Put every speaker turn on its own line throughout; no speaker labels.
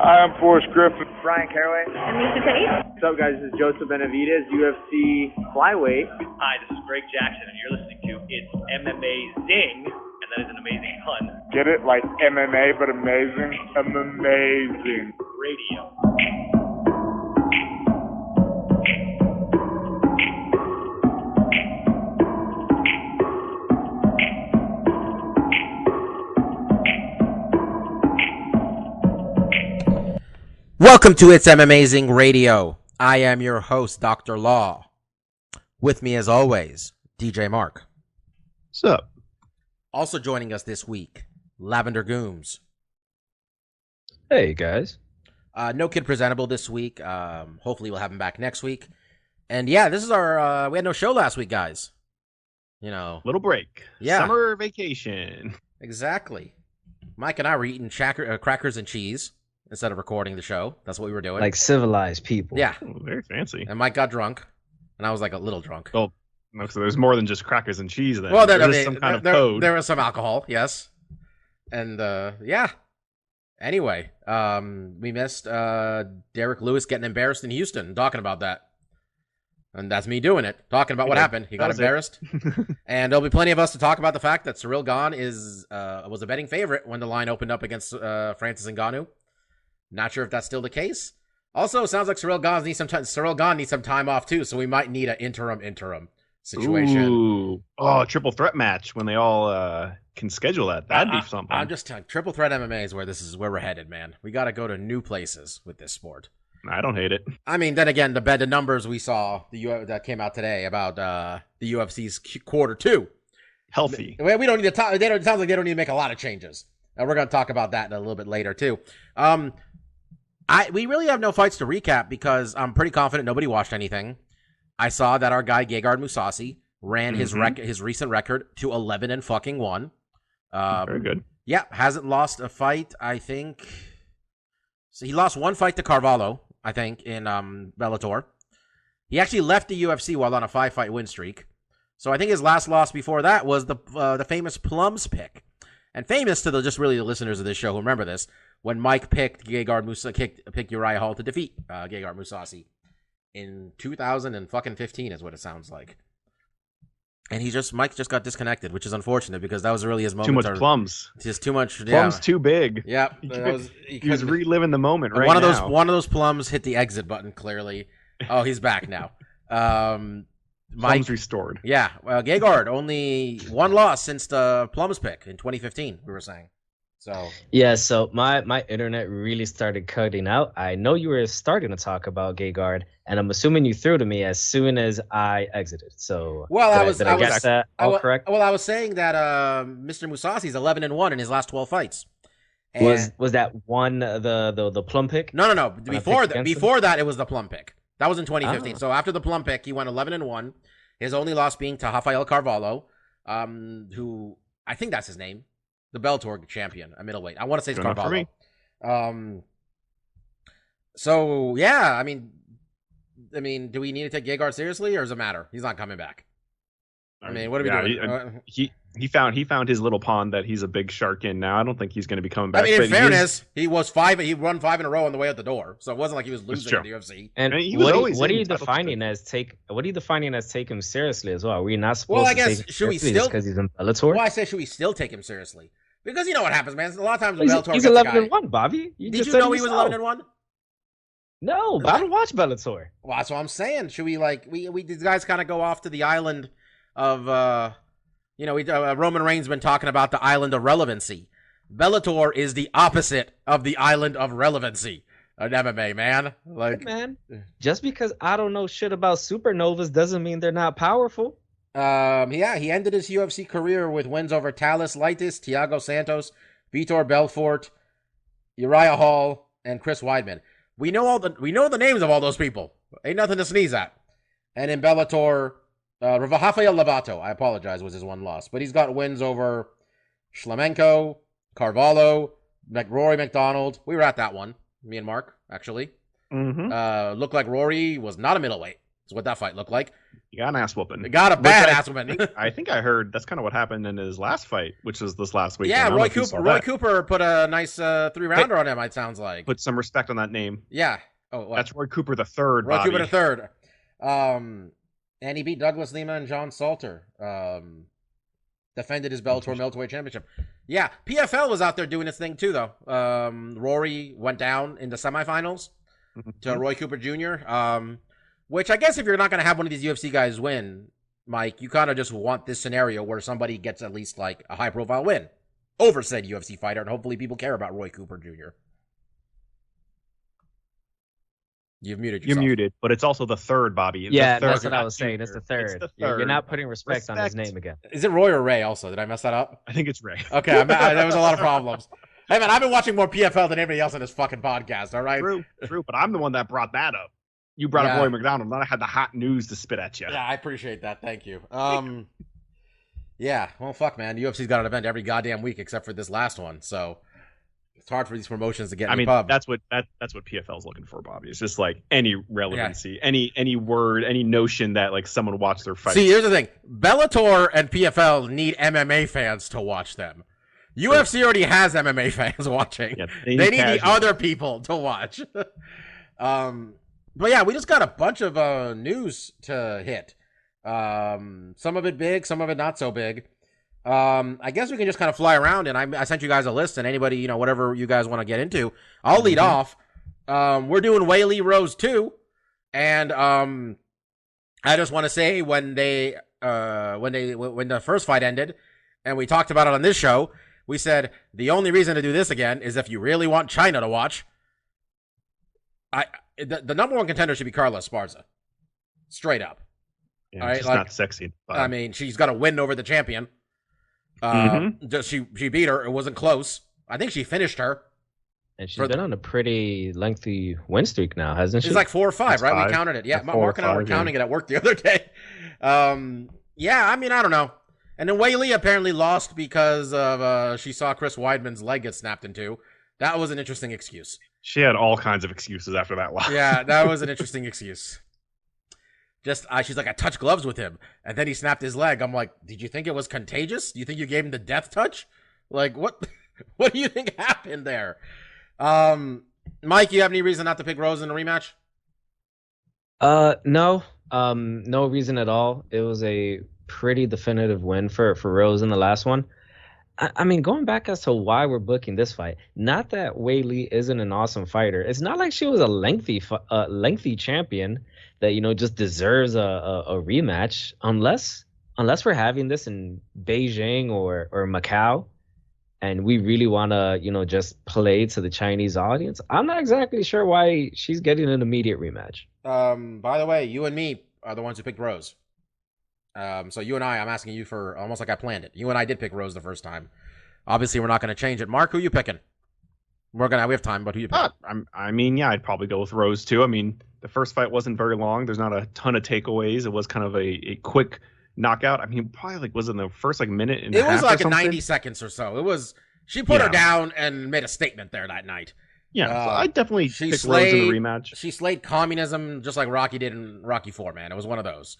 I'm Forrest Griffin.
Brian Caraway.
And Lisa Tate.
What's up, guys? This is Joseph Benavidez, UFC flyweight.
Hi, this is Greg Jackson, and you're listening to It's MMAzing, and that is an amazing pun.
Get it? Like MMA, but amazing? MMAzing.
Radio.
Welcome to It's MMAzing Radio. I am your host, Dr. Law. With me, as always, DJ Mark.
What's up?
Also joining us this week, Lavender Gooms.
Hey, guys.
No kid presentable this week. Hopefully we'll have him back next week. And yeah, this is our, we had no show last week, guys. You know.
Little break.
Yeah.
Summer vacation.
Exactly. Mike and I were eating crackers and cheese instead of recording the show. That's what we were doing.
Like civilized people.
Yeah.
Oh, very fancy.
And Mike got drunk, and I was like a little drunk.
Well, no, so there's more than just crackers and cheese then.
Well,
there's some kind of code.
There was some alcohol, yes. And, yeah. Anyway, we missed Derek Lewis getting embarrassed in Houston and talking about that. And that's me doing it, talking about what happened. He got embarrassed. And there'll be plenty of us to talk about the fact that Ciryl Gane was a betting favorite when the line opened up against Francis Ngannou. Not sure if that's still the case. Also, it sounds like Ciryl Gane needs some time off too, so we might need an interim situation.
Ooh. Oh, a triple threat match when they all can schedule that. That'd be something.
I'm just telling you, triple threat MMA is where we're headed, man. We got to go to new places with this sport.
I don't hate it.
I mean, then again, the numbers we saw that came out today about the UFC's quarter two.
Healthy.
We don't need to talk. It sounds like they don't need to make a lot of changes. We're going to talk about that a little bit later too. We really have no fights to recap because I'm pretty confident nobody watched anything. I saw that our guy Gegard Mousasi ran his recent record to 11-1.
Very good.
Yeah, hasn't lost a fight. I think so. He lost one fight to Carvalho, I think, in Bellator. He actually left the UFC while on a 5-fight win streak. So I think his last loss before that was the famous Plums pick. And famous to the listeners of this show who remember this, when Mike picked picked Uriah Hall to defeat Gegard Mousasi in 2015 is what it sounds like. And Mike just got disconnected, which is unfortunate because that was really his moment.
Too much plums.
Just too much.
Plums too big.
Yeah.
He was reliving the moment right
now. One of those plums hit the exit button clearly. Oh, he's back now.
Plums restored.
Yeah. Well, Gegard only one loss since the Plums pick in 2015, we were saying. So
yeah, so my internet really started cutting out. I know you were starting to talk about Gegard, and I'm assuming you threw to me as soon as I exited. So did I guess that all correct?
Well, I was saying that Mr. Mousasi's 11-1 in his last 12 fights. And
was that one the plum pick?
No. Before that, it was the plum pick. That was in 2015. So after the plum pick, he went 11-1. His only loss being to Rafael Carvalho, who I think that's his name. The Bellator champion, a middleweight. I want to say it's Carvalho. So yeah, I mean, do we need to take Gegard seriously, or does it matter? He's not coming back. I mean, what are we doing?
He found his little pond that he's a big shark in now. I don't think he's going to be coming back.
I mean, in fairness, he won 5 in a row on the way out the door, so it wasn't like he was losing in the UFC.
And what are you defining as take him seriously as well? Are we not supposed to take him seriously just because he's in Bellator?
Well, I say should we still take him seriously? Because you know what happens, man. A lot of times with Bellator,
he's 11-1, Bobby.
Did you know he was 11-1?
No, but I don't watch Bellator.
Well, that's what I'm saying. Should we these guys kind of go off to the island of Roman Reigns been talking about the island of relevancy. Bellator is the opposite of the island of relevancy in MMA, man. Like,
man, just because I don't know shit about supernovas doesn't mean they're not powerful.
Yeah, he ended his UFC career with wins over Talis Leitis, Thiago Santos, Vitor Belfort, Uriah Hall, and Chris Weidman. We know the names of all those people. Ain't nothing to sneeze at. And in Bellator, Rafael Lovato, I apologize, was his one loss. But he's got wins over Shlemenko, Carvalho, Rory McDonald. We were at that one, me and Mark, actually.
Mm-hmm.
Looked like Rory was not a middleweight. That's what that fight looked like.
You got an ass whooping.
You got a bad ass whooping.
I think I heard that's kind of what happened in his last fight, which was this last week.
Yeah, Roy Cooper put a nice 3-rounder on him, it sounds like.
Put some respect on that name.
Yeah. Oh, what?
That's Roy Cooper the third,
Roy
Bobby.
Cooper the third. And he beat Douglas Lima and John Salter. Defended his Bellator Middleweight Championship. Yeah, PFL was out there doing its thing too, though. Rory went down in the semifinals to Roy Cooper Jr., which I guess if you're not going to have one of these UFC guys win, Mike, you kind of just want this scenario where somebody gets at least like a high-profile win over said UFC fighter, and hopefully people care about Roy Cooper Jr. You've muted yourself.
You're muted, but it's also the third, Bobby.
Yeah,
third.
that's what I was saying. It's the third.
It's the third.
You're not putting respect on his name again.
Is it Roy or Ray also? Did I mess that up?
I think it's Ray.
Okay, there was a lot of problems. Hey, man, I've been watching more PFL than anybody else on this fucking podcast, all right?
True, but I'm the one that brought that up. You brought up Roy McDonald, and I had the hot news to spit at you.
Yeah, I appreciate that. Thank you. Yeah, well, fuck, man. The UFC's got an event every goddamn week except for this last one, so it's hard for these promotions to get in the pub.
That's what PFL's looking for, Bobby. It's just like any relevancy, any word, any notion that like someone watched their fight.
See, here's the thing. Bellator and PFL need MMA fans to watch them. UFC already has MMA fans watching. Yeah, they need the other people to watch. But yeah, we just got a bunch of news to hit. Some of it big, some of it not so big. I guess we can just kind of fly around, and I sent you guys a list, and anybody, whatever you guys want to get into, I'll lead off. We're doing Weili Rose 2, and I just want to say when the first fight ended, and we talked about it on this show, we said the only reason to do this again is if you really want China to watch. The number one contender should be Carla Esparza, straight up.
Yeah, all right, she's not sexy. But...
I mean, she's got to win over the champion. She beat her. It wasn't close. I think she finished her.
And she's been on a pretty lengthy win streak now, hasn't she?
It's like 4 or 5, right? 5. We counted it. Yeah, Mark and I were counting it at work the other day. Yeah, I mean, I don't know. And then Weili apparently lost because of she saw Chris Weidman's leg get snapped in two. That was an interesting excuse.
She had all kinds of excuses after that loss.
Yeah, that was an interesting excuse. Just she's like, I touched gloves with him, and then he snapped his leg. I'm like, did you think it was contagious? Do you think you gave him the death touch? Like, what? What do you think happened there? Mike, you have any reason not to pick Rose in a rematch?
No. No reason at all. It was a pretty definitive win for Rose in the last one. I mean, going back as to why we're booking this fight, not that Weili isn't an awesome fighter. It's not like she was a lengthy champion that, just deserves a rematch unless we're having this in Beijing or Macau and we really want to, just play to the Chinese audience. I'm not exactly sure why she's getting an immediate rematch.
By the way, you and me are the ones who picked Rose. So you and I'm asking you for almost like I planned it. You and I did pick Rose the first time. Obviously, we're not going to change it. Mark, who you picking? We have time, but who you picking?
I'd probably go with Rose too. I mean, the first fight wasn't very long. There's not a ton of takeaways. It was kind of a quick knockout. I mean, probably was in the first minute and a half.
It was like 90 seconds or so. It was. She put her down and made a statement there that night.
Yeah, so I definitely pick Rose in the rematch.
She slayed communism just like Rocky did in Rocky 4, man. It was one of those.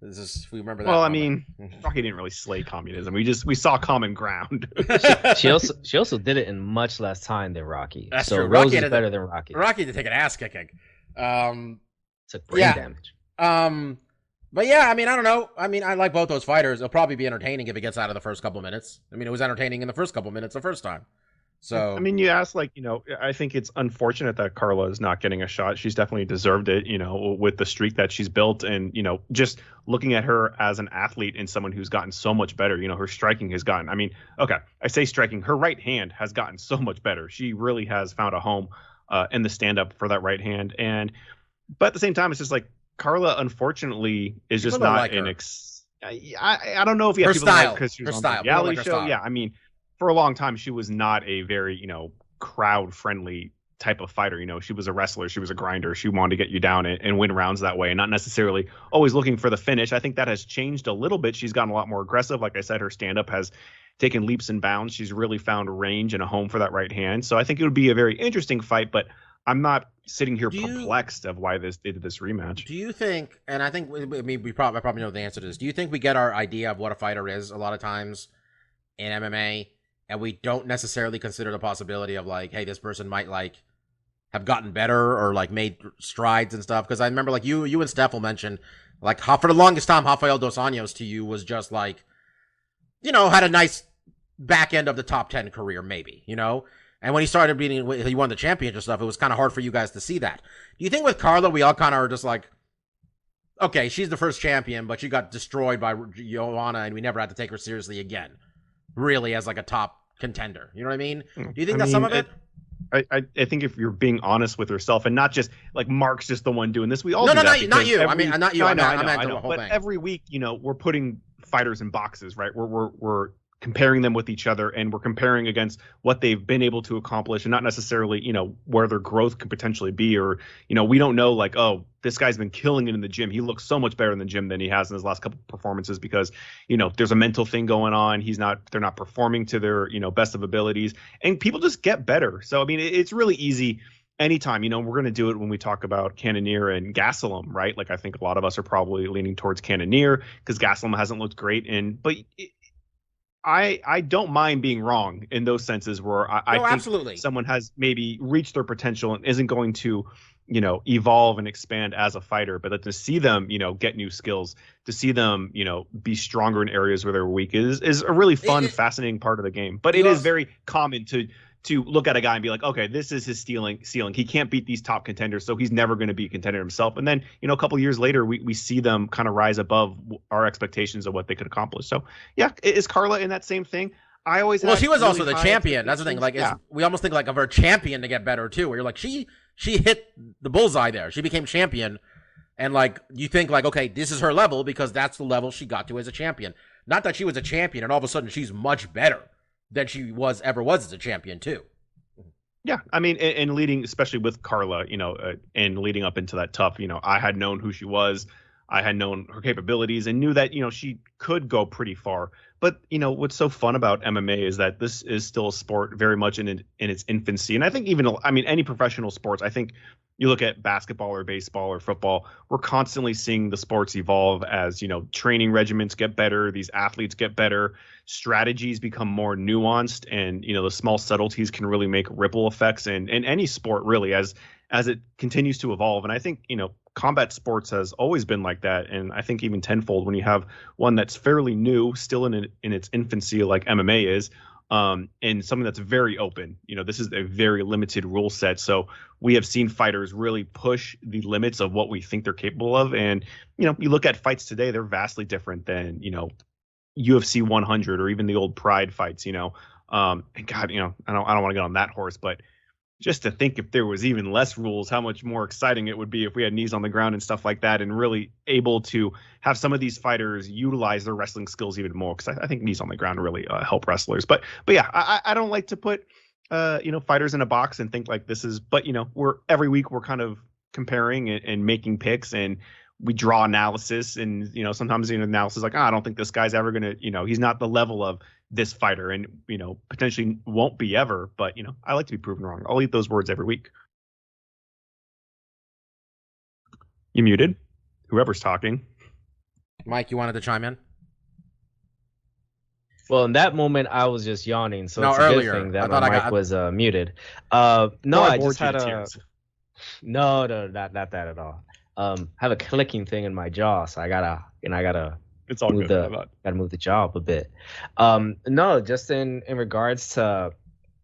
We remember that.
Well, moment. I mean, Rocky didn't really slay communism. We saw common ground.
she also did it in much less time than Rocky.
That's
so
true.
Rose
Rocky
is better than Rocky.
Rocky did take an ass kicking.
Took brain damage.
But yeah, I mean, I don't know. I mean, I like both those fighters. It'll probably be entertaining if it gets out of the first couple minutes. I mean, it was entertaining in the first couple minutes the first time. So
I mean, you asked, I think it's unfortunate that Carla is not getting a shot. She's definitely deserved it, with the streak that she's built, and just looking at her as an athlete and someone who's gotten so much better. Her striking has gotten. I mean, okay, I say striking. Her right hand has gotten so much better. She really has found a home in the stand-up for that right hand, but at the same time, it's just like Carla, unfortunately, is just not like an. I don't know if you have people like because she was on the reality show. Style. Yeah, I mean. For a long time, she was not a very, crowd-friendly type of fighter. She was a wrestler. She was a grinder. She wanted to get you down and win rounds that way, and not necessarily always looking for the finish. I think that has changed a little bit. She's gotten a lot more aggressive. Like I said, her stand-up has taken leaps and bounds. She's really found range and a home for that right hand. So I think it would be a very interesting fight, but I'm not sitting here perplexed of why they did this rematch.
Do you think, and I think I probably know the answer to this, do you think we get our idea of what a fighter is a lot of times in MMA, and we don't necessarily consider the possibility of like, hey, this person might like have gotten better or like made strides and stuff? Because I remember like you and Steph will mention like for the longest time, Rafael Dos Anjos to you was just like, had a nice back end of the top 10 career, maybe, And when he started he won the championship stuff, it was kind of hard for you guys to see that. Do you think with Carla, we all kind of are just like, okay, she's the first champion, but she got destroyed by Joanna, and we never had to take her seriously again, really, as like a top contender? You know what I mean? Do you think that's some of it?
I think if you're being honest with yourself and not just like Mark's just the one doing this, we all
no,
do
not you. Not you. I
know. But every week, we're putting fighters in boxes, right? We're comparing them with each other, and we're comparing against what they've been able to accomplish, and not necessarily, where their growth could potentially be, or, we don't know like, oh, this guy's been killing it in the gym. He looks so much better in the gym than he has in his last couple of performances because, there's a mental thing going on. They're not performing to their, best of abilities, and people just get better. So, I mean, it's really easy anytime, we're going to do it when we talk about Cannonier and Gastelum, right? Like, I think a lot of us are probably leaning towards Cannonier because Gastelum hasn't looked great. But I don't mind being wrong in those senses where I think
absolutely.
Someone has maybe reached their potential and isn't going to, evolve and expand as a fighter, but to see them, get new skills, to see them, be stronger in areas where they're weak is a really fun, fascinating part of the game. But it is very common to look at a guy and be like, okay, this is his ceiling. He can't beat these top contenders, so he's never going to be a contender himself. And then, a couple years later, we see them kind of rise above our expectations of what they could accomplish. So, yeah, is Carla in that same thing? I always
she was really also the champion. That's the thing. Like, we almost think like of her champion to get better too. Where you're like, she hit the bullseye there. She became champion, and like you think like, okay, this is her level because that's the level she got to as a champion. Not that she was a champion and all of a sudden she's much better than she ever was as a champion too.
Yeah, I mean, and leading, especially with Carla, and leading up into that tough, I had known who she was, I had known her capabilities, and knew that she could go pretty far. But what's so fun about MMA is that this is still a sport very much in its infancy, and I think any professional sports, I think. You look at basketball or baseball or football, we're constantly seeing the sports evolve as, training regimens get better, these athletes get better, strategies become more nuanced, and, the small subtleties can really make ripple effects in any sport really as it continues to evolve. And I think, combat sports has always been like that. And I think even tenfold when you have one that's fairly new, still in its infancy like MMA is, and something that's very open. This is a very limited rule set. So we have seen fighters really push the limits of what we think they're capable of. And, you look at fights today, they're vastly different than, UFC 100 or even the old Pride fights, and God, I don't want to get on that horse, but just to think if there was even less rules, how much more exciting it would be if we had knees on the ground and stuff like that, and really able to have some of these fighters utilize their wrestling skills even more. Because I think knees on the ground really help wrestlers. But yeah, I don't like to put fighters in a box and think like this is. But every week we're kind of comparing and making picks, and we draw analysis, and sometimes analysis is like, I don't think this guy's ever gonna, he's not the level of this fighter, and potentially won't be ever. But I like to be proven wrong. I'll eat those words every week. You muted? Whoever's talking.
Mike, you wanted to chime in?
Well, in that moment, I was just yawning, so it's a good thing that my mic was muted. I just had a no, not that at all. Have a clicking thing in my jaw, so I gotta
it's all
move
good.
Gotta move the jaw up a bit. No, just in regards to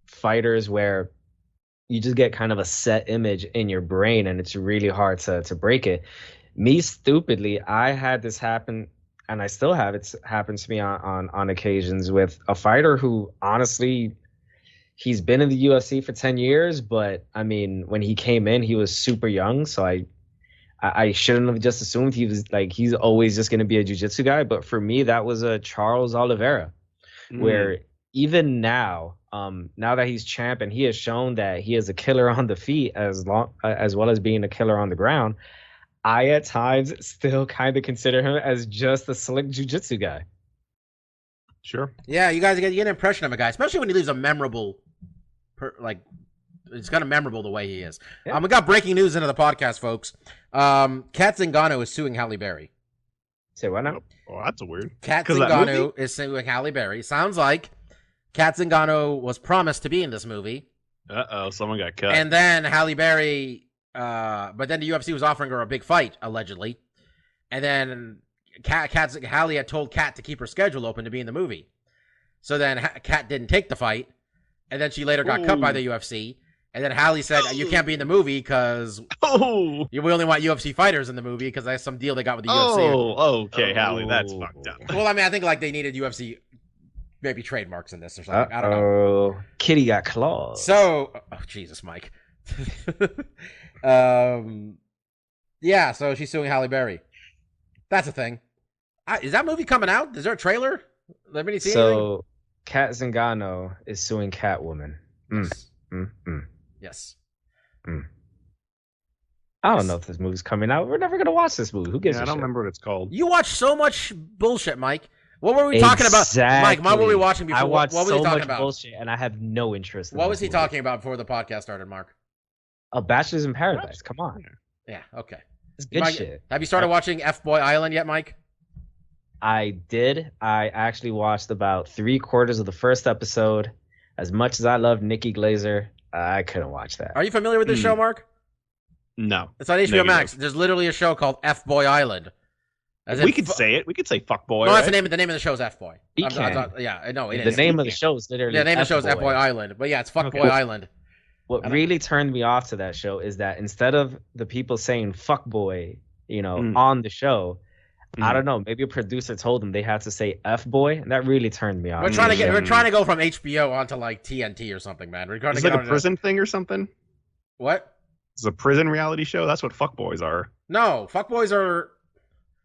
fighters where you just get kind of a set image in your brain, and it's really hard to break it. Me, stupidly, I had this happen, and I still have it happen to me on occasions with a fighter who, honestly, he's been in the UFC for 10 years, but I mean, when he came in, he was super young, so I shouldn't have just assumed he's always just going to be a jiu-jitsu guy. But for me, that was a Charles Oliveira, where even now that he's champ and he has shown that he is a killer on the feet as well as being a killer on the ground, I at times still kind of consider him as just a slick jiu-jitsu guy.
Sure.
Yeah, you guys get an impression of a guy, especially when he leaves a memorable it's kind of memorable the way he is. Yeah. We got breaking news into the podcast, folks. Kat Zingano is suing Halle Berry.
Say what now?
Oh, that's weird.
Kat Zingano is suing Halle Berry. Sounds like Kat Zingano was promised to be in this movie.
Someone got cut.
And then Halle Berry, but then the UFC was offering her a big fight, allegedly. And then Halle had told Kat to keep her schedule open to be in the movie. So then Kat didn't take the fight. And then she later got cut by the UFC. And then Halle said, you can't be in the movie because we only want UFC fighters in the movie because that's some deal they got with the UFC.
Oh, okay, Halle, that's fucked up.
Well, I mean, I think like they needed UFC maybe trademarks in this or something. I don't know.
Kitty got claws.
So, Jesus, Mike. Yeah, so she's suing Halle Berry. That's a thing. Is that movie coming out? Is there a trailer? Anybody see anything?
Kat Zingano is suing Catwoman.
Yes.
I don't know if this movie's coming out. We're never gonna watch this movie. Who gives a shit?
I don't remember what it's called.
You watch so much bullshit, Mike. What were we talking about? Mike, what were we watching before?
I watched
what was
so
he talking
much
about?
bullshit, and I have no interest in
What was he talking about before the podcast started, Mark?
Bachelors in Paradise. Come on.
Yeah, okay.
It's good shit.
Have you started watching F-Boy Island yet, Mike?
I did. I actually watched about 3/4 of the first episode. As much as I love Nikki Glazer, I couldn't watch that.
Are you familiar with this show, Mark?
No.
It's on HBO Max. There's literally a show called F-Boy Island.
We could say it. We could say fuckboy.
No, that's the name of the show is F-Boy.
Yeah,
I know.
The name of the show is literally
the name of the show is F-Boy Island. But yeah, it's Fuckboy Island.
What really turned me off to that show is that instead of the people saying fuckboy, on the show, I don't know, maybe a producer told them they had to say F-boy, and that really turned me off.
We're trying to go from HBO onto like TNT or something, man. We're trying
to
get
like a prison thing or something?
What?
It's a prison reality show? That's what fuckboys are.
No, fuckboys are...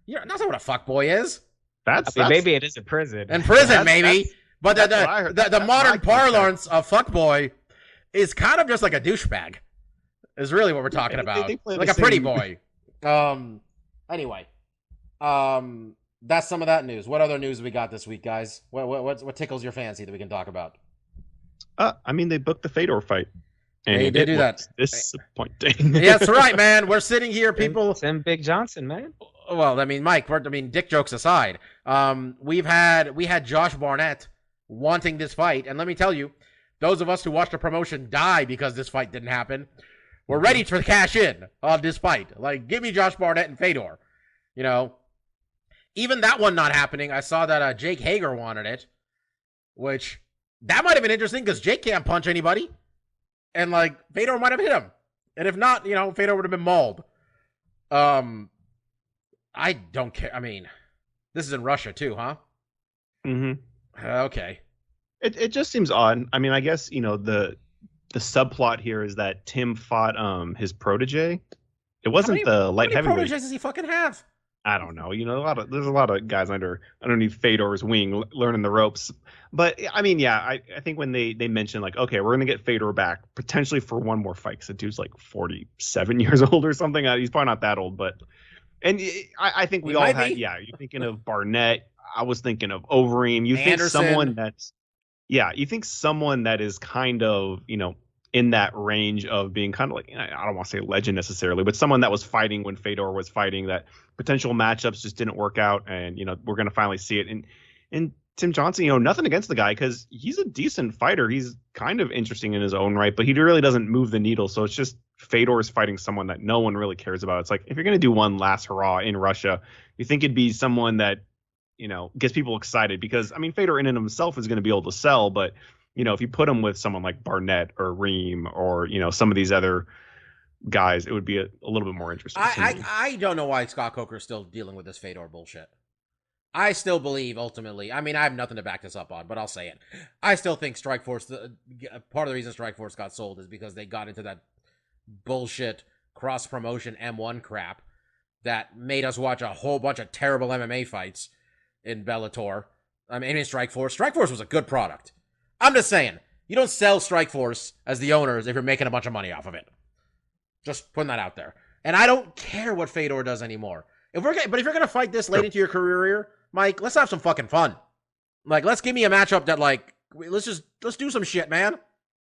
Yeah, that's not what a fuckboy is.
Maybe it is a prison.
In prison, maybe. But the modern parlance of fuckboy is kind of just like a douchebag. Is really what we're talking about. Like a pretty boy. Anyway. That's some of that news. What other news we got this week, guys? What tickles your fancy that we can talk about?
I mean, they booked the Fedor fight. And
they did do that.
Disappointing.
Yeah, that's right, man. We're sitting here, people.
Tim Big Johnson, man.
Well, I mean, Mike. Dick jokes aside, we had Josh Barnett wanting this fight, and let me tell you, those of us who watched the promotion die because this fight didn't happen. We're ready to cash in on this fight. Like, give me Josh Barnett and Fedor. Even that one not happening. I saw that Jake Hager wanted it, which that might have been interesting because Jake can't punch anybody. And, like, Fedor might have hit him. And if not, Fedor would have been mauled. I don't care. I mean, this is in Russia too, huh?
Mm-hmm.
Okay.
It just seems odd. I mean, I guess, the subplot here is that Tim fought his protege. It wasn't the light heavyweight. How many
proteges does he fucking have?
I don't know. There's a lot of guys underneath Fedor's wing learning the ropes. But I mean, yeah, I think when they mentioned like, okay, we're gonna get Fedor back potentially for one more fight, because the dude's like 47 years old or something. He's probably not that old, but I think we all had. Be. Yeah, you're thinking of Barnett. I was thinking of Overeem. You think someone that's you think someone that is kind of in that range of being kind of like, I don't want to say legend necessarily, but someone that was fighting when Fedor was fighting, that potential matchups just didn't work out. And, we're going to finally see it. And Tim Johnson, nothing against the guy, because he's a decent fighter. He's kind of interesting in his own right, but he really doesn't move the needle. So it's just Fedor is fighting someone that no one really cares about. It's like, if you're going to do one last hurrah in Russia, you think it'd be someone that, gets people excited, because, I mean, Fedor in and of himself is going to be able to sell, but if you put him with someone like Barnett or Reem or, some of these other guys, it would be a little bit more interesting.
I don't know why Scott Coker's still dealing with this Fedor bullshit. I still believe, ultimately, I mean, I have nothing to back this up on, but I'll say it. I still think Strikeforce, part of the reason Strikeforce got sold is because they got into that bullshit cross-promotion M1 crap that made us watch a whole bunch of terrible MMA fights in Bellator. I mean, Strikeforce. Strikeforce was a good product. I'm just saying, you don't sell Strikeforce as the owners if you're making a bunch of money off of it. Just putting that out there. And I don't care what Fedor does anymore. But if you're gonna fight this late into your career, Mike, let's have some fucking fun. Like, let's give me a matchup that, like, let's do some shit, man.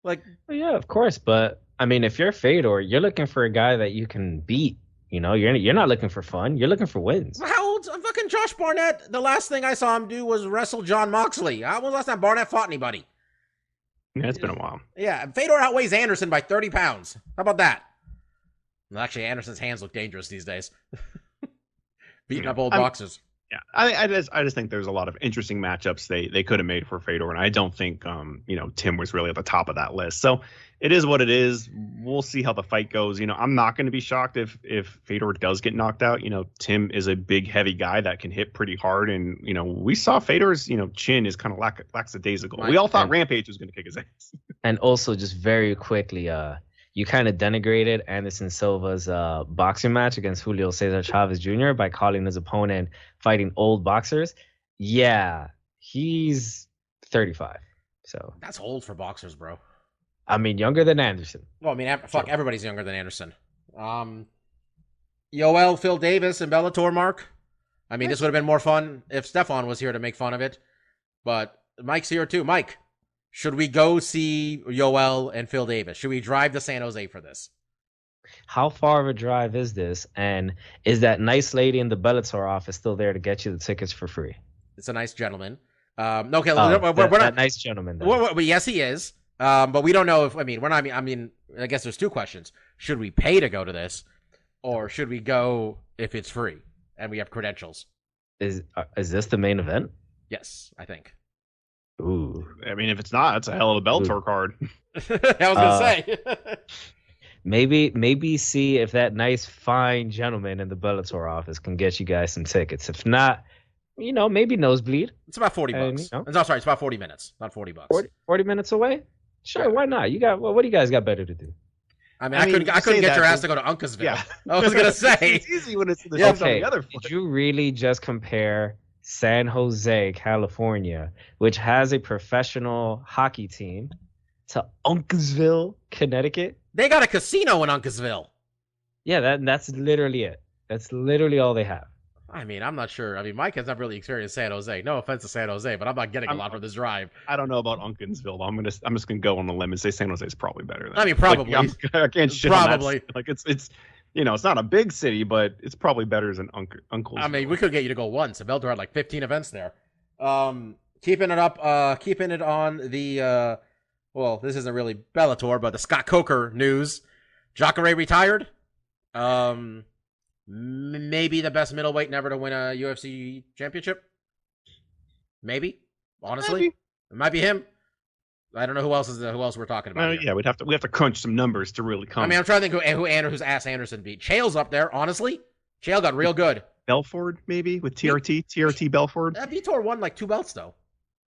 Like,
yeah, of course, but I mean, if you're Fedor, you're looking for a guy that you can beat. You know, you're not looking for fun. You're looking for wins.
How old's fucking Josh Barnett? The last thing I saw him do was wrestle John Moxley. When was the last time Barnett fought anybody?
Yeah, it's been a while.
Yeah, Fedor outweighs Anderson by 30 pounds. How about that? Well, actually, Anderson's hands look dangerous these days. Beating up old boxers.
Yeah, I just think there's a lot of interesting matchups they could have made for Fedor, and I don't think Tim was really at the top of that list. So it is what it is. We'll see how the fight goes. I'm not going to be shocked if Fedor does get knocked out. Tim is a big, heavy guy that can hit pretty hard, and we saw Fedor's chin is kind of lackadaisical. We all thought Rampage was going to kick his ass.
And also, just very quickly, you kind of denigrated Anderson Silva's boxing match against Julio Cesar Chavez Jr. by calling his opponent fighting old boxers. Yeah, he's 35. So
that's old for boxers, bro.
I mean, younger than Anderson.
Well, I mean, fuck, everybody's younger than Anderson. Yoel, Phil Davis, and Bellator, Mark. I mean, this would have been more fun if Stefan was here to make fun of it. But Mike's here too. Mike, should we go see Yoel and Phil Davis? Should we drive to San Jose for this?
How far of a drive is this? And is that nice lady in the Bellator office still there to get you the tickets for free?
It's a nice gentleman. Okay,
we're not nice gentleman.
Yes, he is. But we don't know if we're not. I mean, I guess there's two questions: should we pay to go to this, or should we go if it's free and we have credentials?
Is this the main event?
Yes, I think.
Ooh.
I mean, if it's not, it's a hell of a Bellator card.
I was gonna say.
Maybe see if that nice, fine gentleman in the Bellator office can get you guys some tickets. If not, maybe nosebleed.
It's about $40. No, sorry, it's about 40 minutes, not $40.
40 minutes away? Sure, why not? What do you guys got better to do?
I couldn't get your ass to go to Uncasville. Yeah. I was gonna say
it's easy when it's the shows on the other foot.
Did you really just compare San Jose, California, which has a professional hockey team, to Uncasville, Connecticut?
They got a casino in Uncasville.
Yeah, that's literally it. That's literally all they have.
I mean, I'm not sure. I mean, Mike has not really experienced San Jose. No offense to San Jose, but I'm not getting a lot from this drive.
I don't know about Uncasville. I'm just gonna go on the limb and say San Jose is probably better.
Probably.
I can't shit probably. On that. It's it's not a big city, but it's probably better than Uncasville.
I mean, we could get you to go once. Bellator had like 15 events there. Keeping it up. Keeping it on the. Well, this isn't really Bellator, but the Scott Coker news. Jacare retired. Maybe the best middleweight never to win a UFC championship. Maybe. Honestly. It might be him. I don't know who else we're talking about.
Yeah, we have to crunch some numbers to really come.
I mean, I'm trying to think whose ass Anderson beat. Chael's up there, honestly. Chael got real good.
Belford, maybe, with TRT Belford.
Vitor won like 2 belts, though.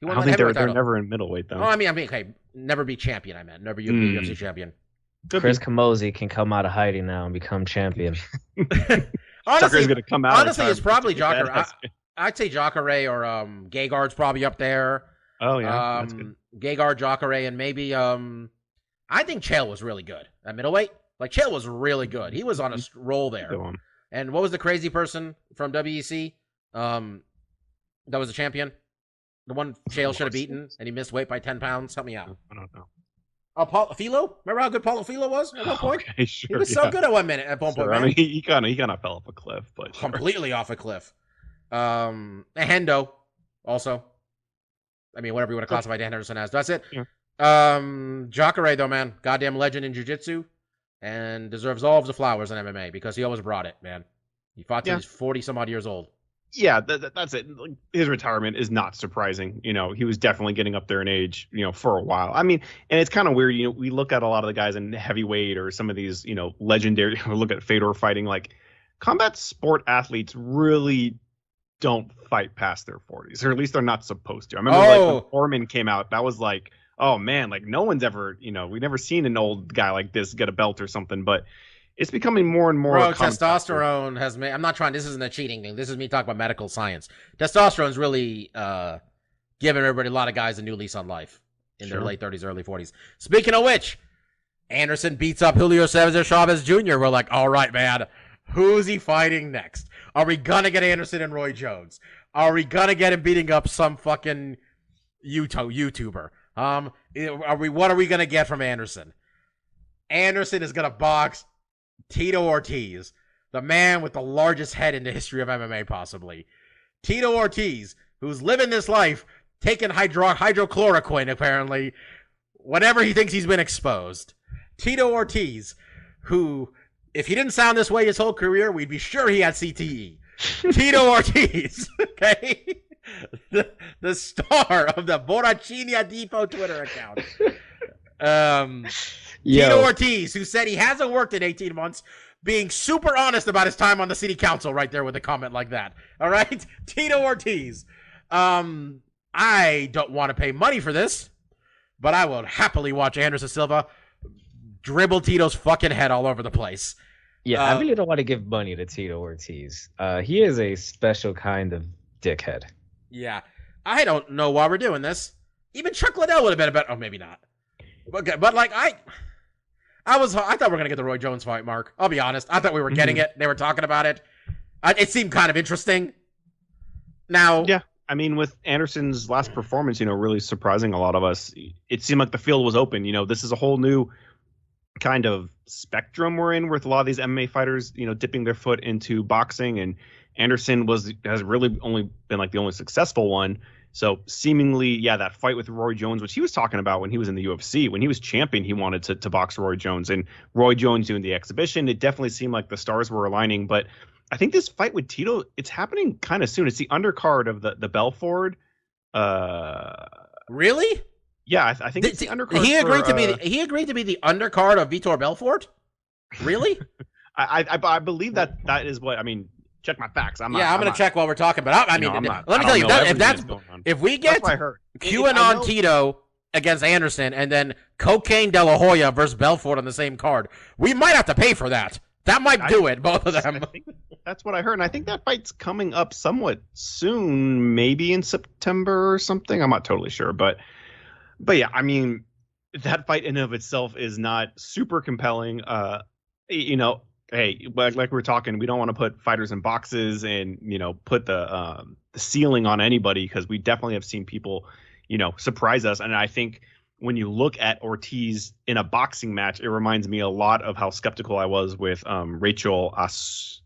I don't think they're never in middleweight, though.
Oh, I mean, okay, never be champion, I meant. Never be UFC champion.
Chris Camozzi can come out of hiding now and become champion.
Honestly,
gonna come out
it's probably Jacare. I'd say Jacare or Gegard's probably up there.
Oh, yeah, that's good.
Gegard, Jacare, and maybe I think Chael was really good at middleweight. Like, Chael was really good. He was on a roll there. And what was the crazy person from WEC that was a champion? The one Chael should have beaten, and he missed weight by 10 pounds. Help me out.
I don't know.
Paulo Filo? Remember how good Paulo Filo was at one point?
Okay, sure,
he was so good at 1 minute at one point.
I mean, he kind of fell off a cliff, but
completely off a cliff. Hendo, also. I mean, whatever you want to classify Dan Henderson as. That's it.
Yeah.
Jacare, though, man, goddamn legend in jiu-jitsu, and deserves all of the flowers in MMA because he always brought it, man. He fought till he's 40 some odd years old.
Yeah, that's it. His retirement is not surprising. He was definitely getting up there in age, for a while. I mean, and it's kind of weird. We look at a lot of the guys in heavyweight or some of these, legendary. We look at Fedor fighting. Like, combat sport athletes really don't fight past their 40s, or at least they're not supposed to. I remember when Foreman came out, that was like, oh man, like no one's ever, we've never seen an old guy like this get a belt or something, but. It's becoming more and more.
Bro, testosterone has made. I'm not trying. This isn't a cheating thing. This is me talking about medical science. Testosterone's really giving everybody, a lot of guys, a new lease on life in their late 30s, early 40s. Speaking of which, Anderson beats up Julio Cesar Chavez Jr. We're like, all right, man, who's he fighting next? Are we gonna get Anderson and Roy Jones? Are we gonna get him beating up some fucking YouTuber? What are we gonna get from Anderson? Anderson is going to box Tito Ortiz, the man with the largest head in the history of MMA, possibly. Tito Ortiz, who's living this life, taking hydrochloroquine, apparently, whenever he thinks he's been exposed. Tito Ortiz, who, if he didn't sound this way his whole career, we'd be sure he had CTE. Tito Ortiz, okay? The star of the Borrachina Depot Twitter account. Tito Ortiz, who said he hasn't worked in 18 months, being super honest about his time on the city council right there with a comment like that. All right? Tito Ortiz. I don't want to pay money for this, but I will happily watch Anderson Silva dribble Tito's fucking head all over the place.
Yeah, I really don't want to give money to Tito Ortiz. He is a special kind of dickhead.
Yeah. I don't know why we're doing this. Even Chuck Liddell would have been a better... Oh, maybe not. But like, I thought we were going to get the Roy Jones fight, Mark. I'll be honest. I thought we were getting it. They were talking about it. It seemed kind of interesting. Now...
Yeah. I mean, with Anderson's last performance, really surprising a lot of us, it seemed like the field was open. This is a whole new kind of spectrum we're in with a lot of these MMA fighters, dipping their foot into boxing. And Anderson has really only been like the only successful one. So seemingly, yeah, that fight with Roy Jones, which he was talking about when he was in the UFC, when he was champion, he wanted to box Roy Jones. And Roy Jones doing the exhibition, it definitely seemed like the stars were aligning. But I think this fight with Tito, it's happening kind of soon. It's the undercard of the Belfort.
Really?
Yeah, I think it's the undercard.
He agreed to be the undercard of Vitor Belfort. Really?
I believe that is what I mean. Check my facts. I'm
going to check while we're talking. But let me tell you, if we get QAnon Tito against Anderson and then Cocaine De La Hoya versus Belfort on the same card, we might have to pay for that. That might do it, both of them.
I think that's what I heard. And I think that fight's coming up somewhat soon, maybe in September or something. I'm not totally sure. But yeah, I mean, that fight in and of itself is not super compelling. Hey, like we were talking, we don't want to put fighters in boxes and, put the ceiling on anybody, because we definitely have seen people, surprise us. And I think when you look at Ortiz in a boxing match, it reminds me a lot of how skeptical I was with Rachel Ostovich.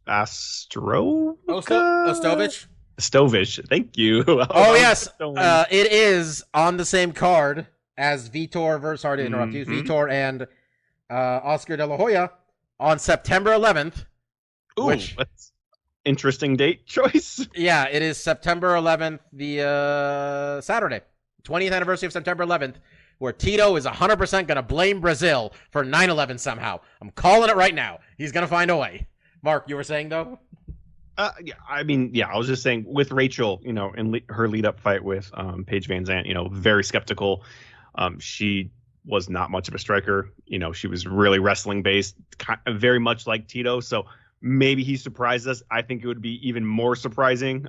Thank you.
Oh, yes. It is on the same card as Vitor versus, sorry to interrupt you, Vitor and Oscar De La Hoya on September 11th.
Ooh, that's interesting date choice.
Yeah, it is September 11th, the Saturday, 20th anniversary of September 11th, where Tito is 100% going to blame Brazil for 9/11 somehow. I'm calling it right now. He's going to find a way. Mark, you were saying, though?
Yeah, I mean, yeah, I was just saying with Rachel, in her lead-up fight with Paige Van Zandt, very skeptical. She was not much of a striker. She was really wrestling-based, very much like Tito. So maybe he surprised us. I think it would be even more surprising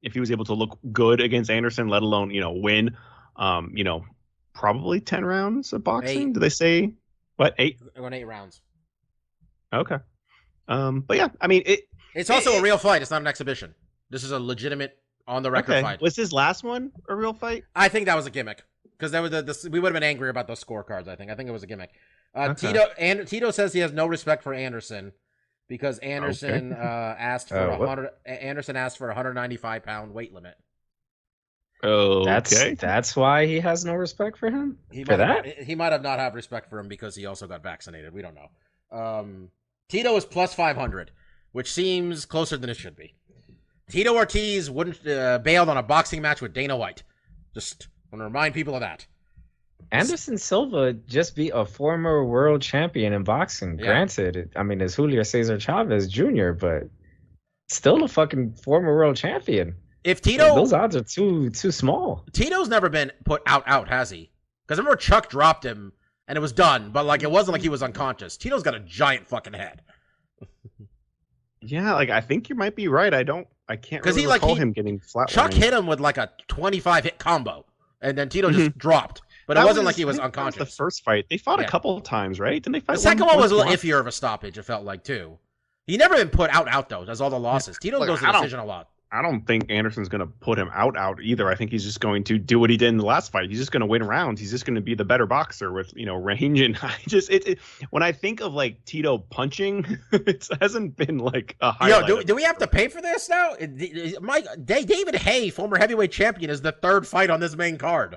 if he was able to look good against Anderson, let alone, win. Probably 10 rounds of boxing.
8.
Do they say what? 8?
They're going 8 rounds.
Okay. But yeah, I mean,
it's also a real fight. It's not an exhibition. This is a legitimate on-the-record fight.
Was his last one a real fight?
I think that was a gimmick, because we would have been angry about those scorecards. I think it was a gimmick.
Okay.
Tito says he has no respect for Anderson because Anderson asked for Anderson asked for a 195-pound weight limit.
Oh, okay.
That's why he has no respect for him.
He might have not have respect for him because he also got vaccinated. We don't know. Tito is plus 500, which seems closer than it should be. Tito Ortiz wouldn't bailed on a boxing match with Dana White. Just want to remind people of that.
Anderson Silva just beat a former world champion in boxing. Yeah. Granted, I mean, it's Julio Cesar Chavez Jr., but still a fucking former world champion.
If Tito,
those odds are too small.
Tito's never been put out, has he? Because I remember Chuck dropped him and it was done, but like it wasn't like he was unconscious. Tito's got a giant fucking head.
Yeah, like I think you might be right. I can't really recall him getting flatlined.
Chuck hit him with like a 25 hit combo, and then Tito just dropped. But it wasn't like he was unconscious.
That was the first fight. They fought a couple of times, right? Didn't they fight?
The second one was a little iffier of a stoppage, it felt like, too. He never been put out, though. That's all the losses. Tito goes to decision a lot.
I don't think Anderson's going to put him out either. I think he's just going to do what he did in the last fight. He's just going to win rounds. He's just going to be the better boxer with, range. And when I think of like Tito punching, it hasn't been like a highlight.
Yo, do we have to pay for this now? David Hay, former heavyweight champion, is the third fight on this main card.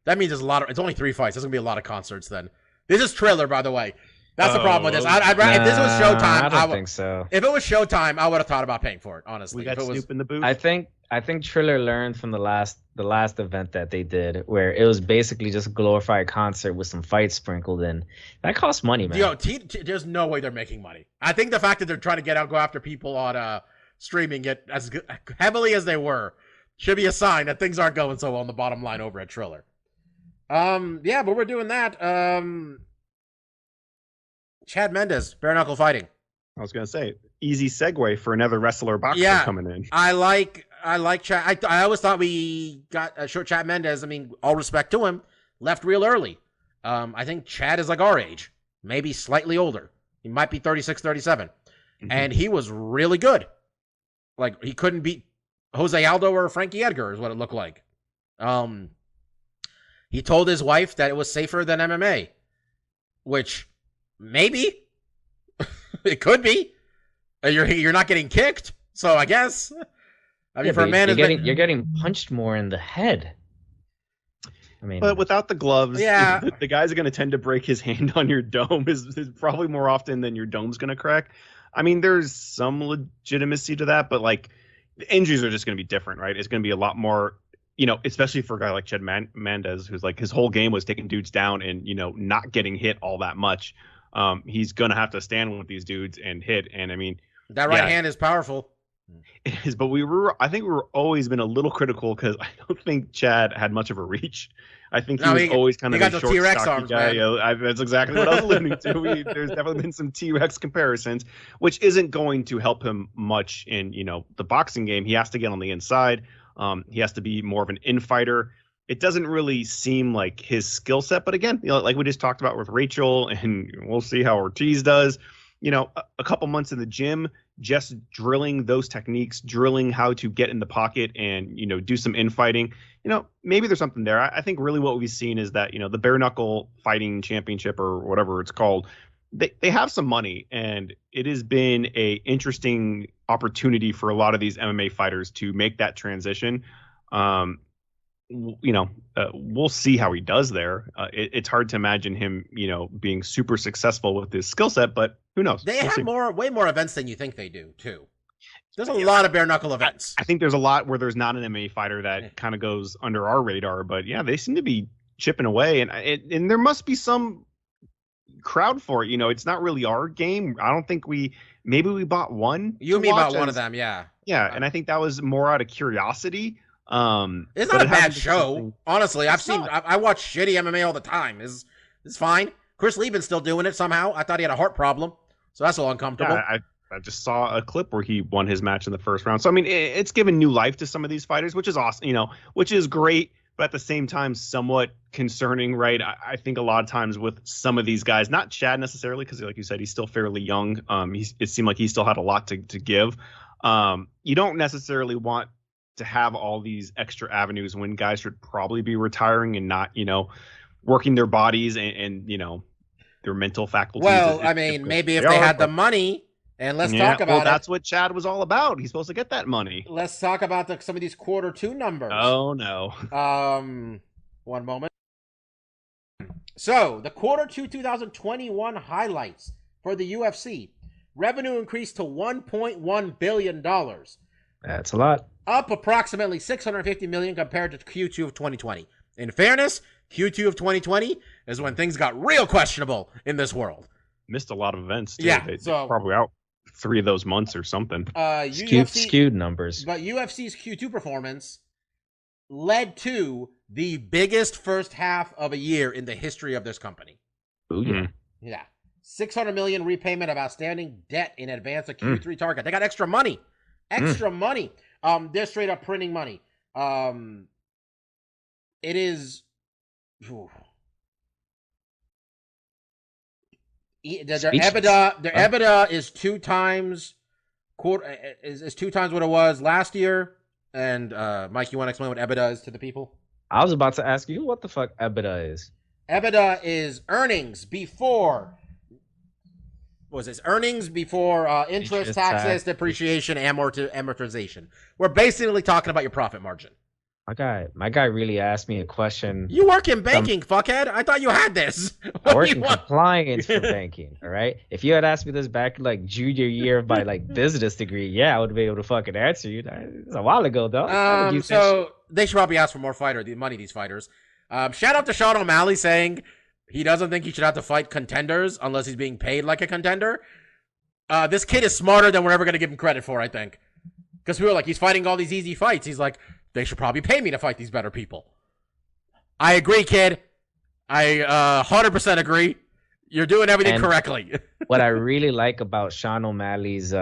That means it's only 3 fights. There's going to be a lot of concerts then. This is Triller, by the way. That's the problem with this. If this was Showtime,
I don't think so.
If it was Showtime, I would have thought about paying for it. Honestly,
we got Snoop in the booth.
I think Triller learned from the last event that they did, where it was basically just a glorified concert with some fights sprinkled in. That costs money, man.
Yo, there's no way they're making money. I think the fact that they're trying to go after people on streaming it as heavily as they were should be a sign that things aren't going so well on the bottom line over at Triller. Yeah, but we're doing that. Chad Mendes, bare knuckle fighting.
I was gonna say, easy segue for another wrestler boxer coming in.
I like Chad. I always thought we got a short Chad Mendes. I mean, all respect to him, left real early. I think Chad is like our age, maybe slightly older. He might be 36, 37. And he was really good. Like, he couldn't beat Jose Aldo or Frankie Edgar is what it looked like. He told his wife that it was safer than MMA, which maybe it could be. You're not getting kicked, so I guess. I mean, for a man,
you're getting punched more in the head. I mean,
but without the gloves, the guys are going to tend to break his hand on your dome is probably more often than your dome's going to crack. I mean, there's some legitimacy to that, but like the injuries are just going to be different, right? It's going to be a lot more, especially for a guy like Chad Mendes, who's like his whole game was taking dudes down and, not getting hit all that much. He's going to have to stand with these dudes and hit. And I mean,
that right hand is powerful.
It is, but I think we were always been a little critical because I don't think Chad had much of a reach. I think he was always kind of a short, T-Rex stocky arms, guy. That's exactly what I was alluding to. There's definitely been some T-Rex comparisons, which isn't going to help him much in, the boxing game. He has to get on the inside. He has to be more of an infighter. It doesn't really seem like his skill set, but again, like we just talked about with Rachel, and we'll see how Ortiz does. A couple months in the gym, just drilling those techniques, drilling how to get in the pocket and, do some infighting. Maybe there's something there. I think really what we've seen is that, the bare knuckle fighting championship or whatever it's called, they have some money, and it has been a interesting opportunity for a lot of these MMA fighters to make that transition. We'll see how he does there. It's hard to imagine him, being super successful with his skill set, but who knows?
They have way more events than you think they do, too. There's a lot of bare knuckle events.
I think there's a lot where there's not an MMA fighter that kind of goes under our radar, but yeah, they seem to be chipping away, and there must be some crowd for it. It's not really our game. I don't think maybe we bought one.
You and me bought one of them, yeah.
Yeah, and I think that was more out of curiosity.
It's not a bad show. Honestly, I watch shitty MMA all the time. It's fine. Chris Lieben's still doing it somehow. I thought he had a heart problem, so that's a little uncomfortable.
Yeah, I just saw a clip where he won his match in the first round. So I mean, it's given new life to some of these fighters, which is awesome. Which is great, but at the same time, somewhat concerning, right? I think a lot of times with some of these guys, not Chad necessarily, because like you said, he's still fairly young. It seemed like he still had a lot to give. You don't necessarily want to have all these extra avenues when guys should probably be retiring and not, working their bodies and their mental faculties.
Well, I mean, maybe if they had the money, and let's talk about it.
That's what Chad was all about. He's supposed to get that money.
Let's talk about some of these quarter 2 numbers.
Oh, no.
One moment. So, the quarter 2 2021 highlights for the UFC. Revenue increased to $1.1 billion.
That's a lot.
Up approximately $650 million compared to Q2 of 2020. In fairness, Q2 of 2020 is when things got real questionable in this world.
Missed a lot of events, too.
Yeah,
they're probably out 3 of those months or something.
Skewed numbers.
But UFC's Q2 performance led to the biggest first half of a year in the history of this company.
Ooh, yeah.
Yeah. $600 million repayment of outstanding debt in advance of Q3 target. They got extra money. Money. They're straight up printing money. It is. Their EBITDA is 2 times is 2 times what it was last year. And Mike, you want to explain what EBITDA is to the people?
I was about to ask you what the fuck EBITDA is.
EBITDA is earnings before. What was this? Earnings before interest, taxes, depreciation, amortization. We're basically talking about your profit margin.
My guy really asked me a question.
You work in banking, fuckhead. I thought you had this.
I work in compliance for banking, all right? If you had asked me this back in like junior year of my like business degree, yeah, I would be able to fucking answer you. It's a while ago, though.
So they should probably ask for more money, these fighters. Shout out to Sean O'Malley saying he doesn't think he should have to fight contenders unless he's being paid like a contender. This kid is smarter than we're ever going to give him credit for, I think. Because we were like, he's fighting all these easy fights. He's like, they should probably pay me to fight these better people. I agree, kid. I 100% agree. You're doing everything correctly.
What I really like about Sean O'Malley's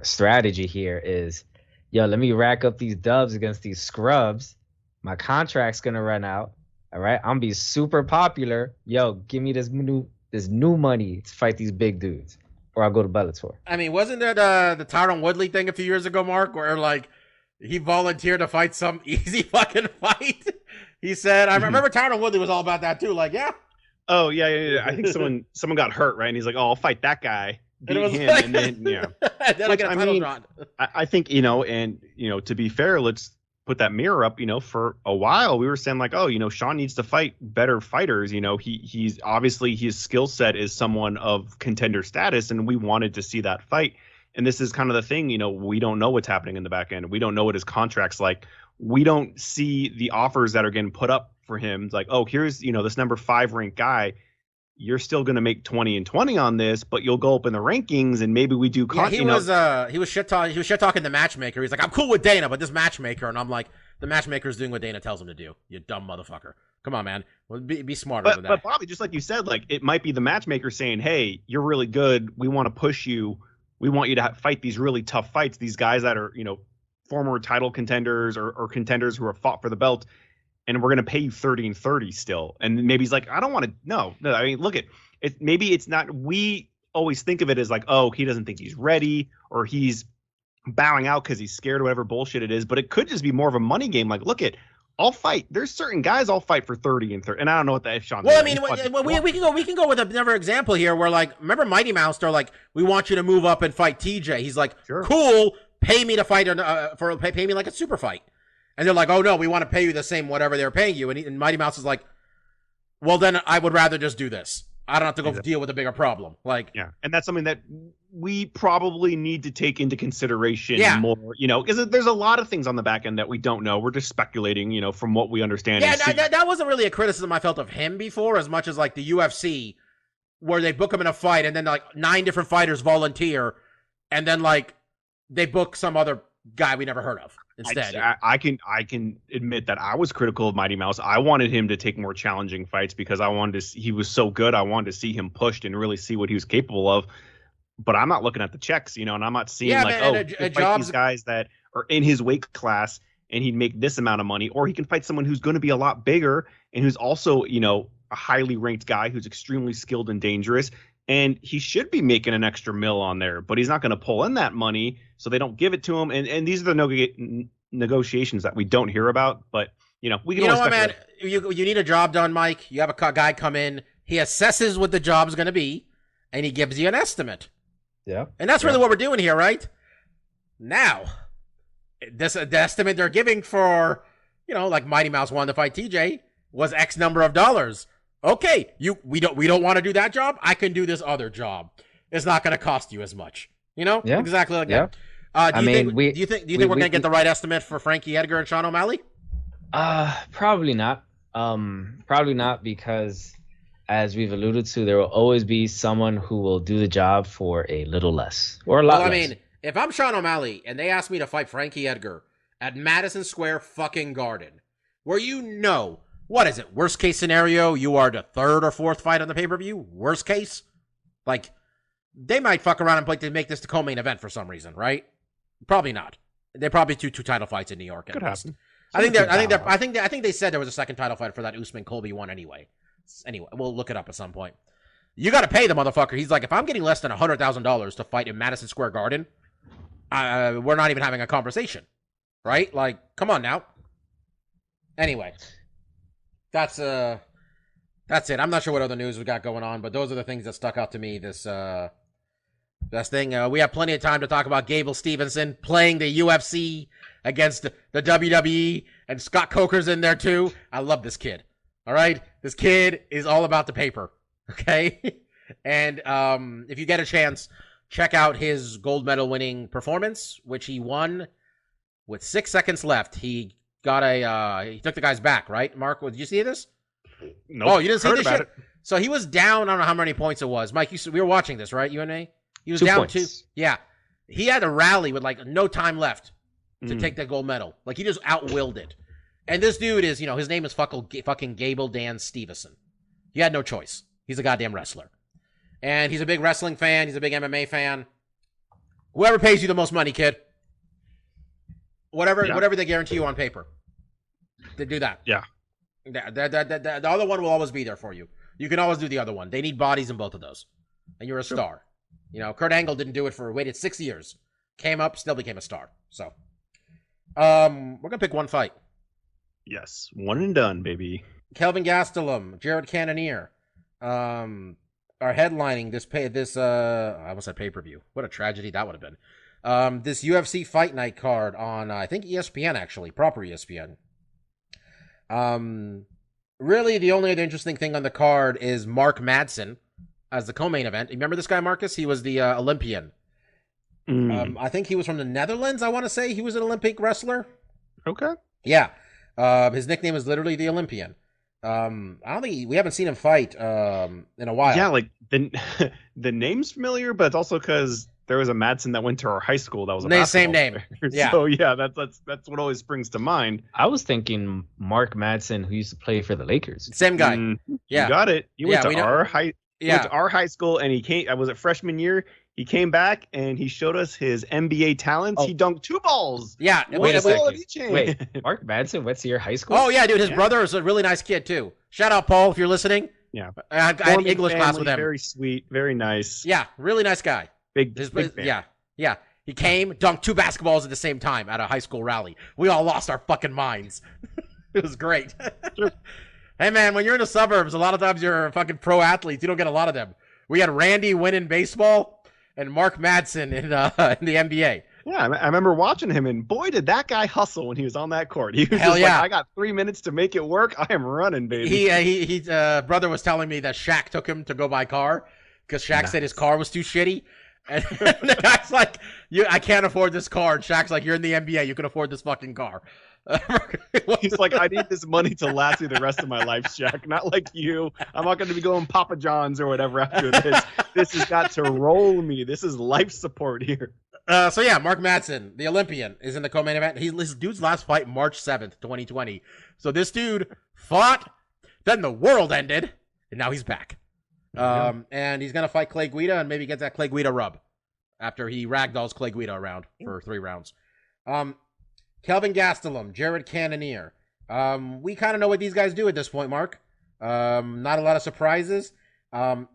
strategy here is, let me rack up these dubs against these scrubs. My contract's going to run out. All right, I'm gonna be super popular. Give me this new money to fight these big dudes, or I'll go to Bellator.
I mean, wasn't there the Tyron Woodley thing a few years ago, Mark, where like he volunteered to fight some easy fucking fight? He said, I remember Tyron Woodley was all about that too. Like, yeah.
Oh yeah. I think someone got hurt, right? And he's like, oh, I'll fight that guy. Beat him,
like,
and then
then I get a title shot.
I think to be fair, let's put that mirror up. For a while we were saying like, Sean needs to fight better fighters. He's obviously his skill set is someone of contender status, and we wanted to see that fight. And this is kind of the thing, we don't know what's happening in the back end. We don't know what his contract's like. We don't see the offers that are getting put up for him. It's like, oh, here's this number 5 ranked guy. You're still going to make 20 and 20 on this, but you'll go up in the rankings, and maybe we do.
He was shit talking the matchmaker. He's like, I'm cool with Dana, but this matchmaker, and I'm like, the matchmaker's doing what Dana tells him to do. You dumb motherfucker. Come on, man. Well, be smarter than that.
But Bobby, just like you said, like it might be the matchmaker saying, hey, you're really good. We want to push you. We want you to fight these really tough fights. These guys that are former title contenders or contenders who have fought for the belt. And we're going to pay you 30 and 30 still. And maybe he's like, I don't want to. No. I mean, look at it. Maybe it's not. We always think of it as like, oh, he doesn't think he's ready, or he's bowing out because he's scared, or whatever bullshit it is. But it could just be more of a money game. Like, look at, I'll fight. There's certain guys I'll fight for 30 and 30. And I don't know what that is, Sean.
Well, I mean, we can go with another example here where, like, remember Mighty Mouse? They're like, we want you to move up and fight TJ. He's like, sure. Cool. Pay me to fight pay me like a super fight. And they're like, oh, no, we want to pay you the same whatever they're paying you. And Mighty Mouse is like, well, then I would rather just do this. I don't have to go deal with a bigger problem. Like,
yeah, and that's something that we probably need to take into consideration more, because there's a lot of things on the back end that we don't know. We're just speculating, from what we understand.
Yeah, that wasn't really a criticism I felt of him before, as much as like the UFC, where they book him in a fight and then like 9 different fighters volunteer, and then like they book some other guy we never heard of instead.
I can admit that I was critical of Mighty Mouse. I wanted him to take more challenging fights because I wanted to. He was so good. I wanted to see him pushed and really see what he was capable of. But I'm not looking at the checks, and I'm not seeing fight these guys that are in his weight class and he'd make this amount of money, or he can fight someone who's going to be a lot bigger and who's also, a highly ranked guy who's extremely skilled and dangerous. And he should be making an extra $1 on there, but he's not going to pull in that money, so they don't give it to him. And these are the negotiations that we don't hear about. But we can. You know what, man?
You need a job done, Mike. You have a guy come in. He assesses what the job's going to be, and he gives you an estimate.
Yeah.
And that's really what we're doing here, right? Now, the estimate they're giving for, like Mighty Mouse wanted to fight TJ was X number of dollars. Okay, we don't want to do that job. I can do this other job. It's not going to cost you as much. Yeah. Exactly like that. Do you think we're going to get the right estimate for Frankie Edgar and Sean O'Malley?
Probably not. Probably not, because as we've alluded to, there will always be someone who will do the job for a little less or a lot less. I mean,
if I'm Sean O'Malley and they ask me to fight Frankie Edgar at Madison Square fucking Garden, where what is it? Worst case scenario, you are the 3rd or 4th fight on the pay-per-view? Worst case? Like, they might fuck around and to make this the co-main event for some reason, right? Probably not. They probably do 2 title fights in New York.
Could happen.
I think they said there was a second title fight for that Usman-Colby one anyway. Anyway, we'll look it up at some point. You got to pay the motherfucker. He's like, if I'm getting less than $100,000 to fight in Madison Square Garden, we're not even having a conversation, right? Like, come on now. Anyway, that's it. I'm not sure what other news we got going on, but those are the things that stuck out to me this thing. We have plenty of time to talk about Gable Stevenson playing the UFC against the WWE, and Scott Coker's in there too. I love this kid. All right, this kid is all about the paper. Okay, and if you get a chance, check out his gold medal winning performance, which he won with 6 seconds left. He got he took the guy's back, right? Mark, did you see this?
Nope.
Oh, you didn't see this shit?
It.
So he was down, I don't know how many points it was. Mike, we were watching this, right? You and me? He was
2
down
points.
2. Yeah. He had a rally with like no time left to take that gold medal. Like he just out-willed it. And this dude is, his name is fucking Gable Dan Stevenson. He had no choice. He's a goddamn wrestler. And he's a big wrestling fan. He's a big MMA fan. Whoever pays you the most money, kid. Whatever they guarantee you on paper. They do that.
Yeah.
The other one will always be there for you. You can always do the other one. They need bodies in both of those. And you're a star. Kurt Angle didn't do it waited 6 years. Came up, still became a star. So, we're going to pick one fight.
Yes. One and done, baby.
Kelvin Gastelum, Jared Cannonier, are headlining this I almost said pay-per-view. What a tragedy that would have been. This UFC Fight Night card on, I think ESPN actually, proper ESPN. Really the only other interesting thing on the card is Mark Madsen as the co-main event. Remember this guy, Marcus? He was the Olympian. I think he was from the Netherlands, I want to say. He was an Olympic wrestler.
Okay.
Yeah. His nickname is literally the Olympian. I don't think we haven't seen him fight in a while.
Yeah, like the name's familiar, but it's also because there was a Madsen that went to our high school that was a
same name. Yeah.
So yeah, that's what always springs to mind.
I was thinking Mark Madsen, who used to play for the Lakers.
Same guy.
Yeah, you got it. You went to our high.
Yeah.
Went to our high school, and he came. I was at freshman year. He came back and he showed us his NBA talents. He dunked 2 balls.
Yeah.
Wait, Mark Madsen went to your high school?
Oh, yeah, dude. His brother is a really nice kid, too. Shout out, Paul, if you're listening.
Yeah.
I had English class with him.
Very sweet. Very nice.
Yeah. Really nice guy.
Big fan.
Yeah. Yeah. He came, dunked 2 basketballs at the same time at a high school rally. We all lost our fucking minds. It was great.
Sure.
Hey, man, when you're in the suburbs, a lot of times you're fucking pro athletes. You don't get a lot of them. We had Randy winning baseball and Mark Madsen in the NBA.
Yeah, I remember watching him, and boy, did that guy hustle when he was on that court. He was
Hell
just
yeah.
like, I got 3 minutes to make it work. I am running, baby.
He brother was telling me that Shaq took him to go buy a car because Shaq said his car was too shitty. And the guy's like, I can't afford this car. And Shaq's like, you're in the NBA. You can afford this fucking car.
He's like, I need this money to last me the rest of my life, Shaq. Not like you. I'm not going to be going Papa John's or whatever after this. This has got to roll me. This is life support here.
So yeah, Mark Madsen, the Olympian, is in the co-main event. His dude's last fight, March 7th, 2020. So this dude fought, then the world ended, and now he's back. And he's going to fight Clay Guida and maybe get that Clay Guida rub after he ragdolls Clay Guida around for 3 rounds. Kelvin Gastelum, Jared Cannonier. We kind of know what these guys do at this point, Mark. Not a lot of surprises. I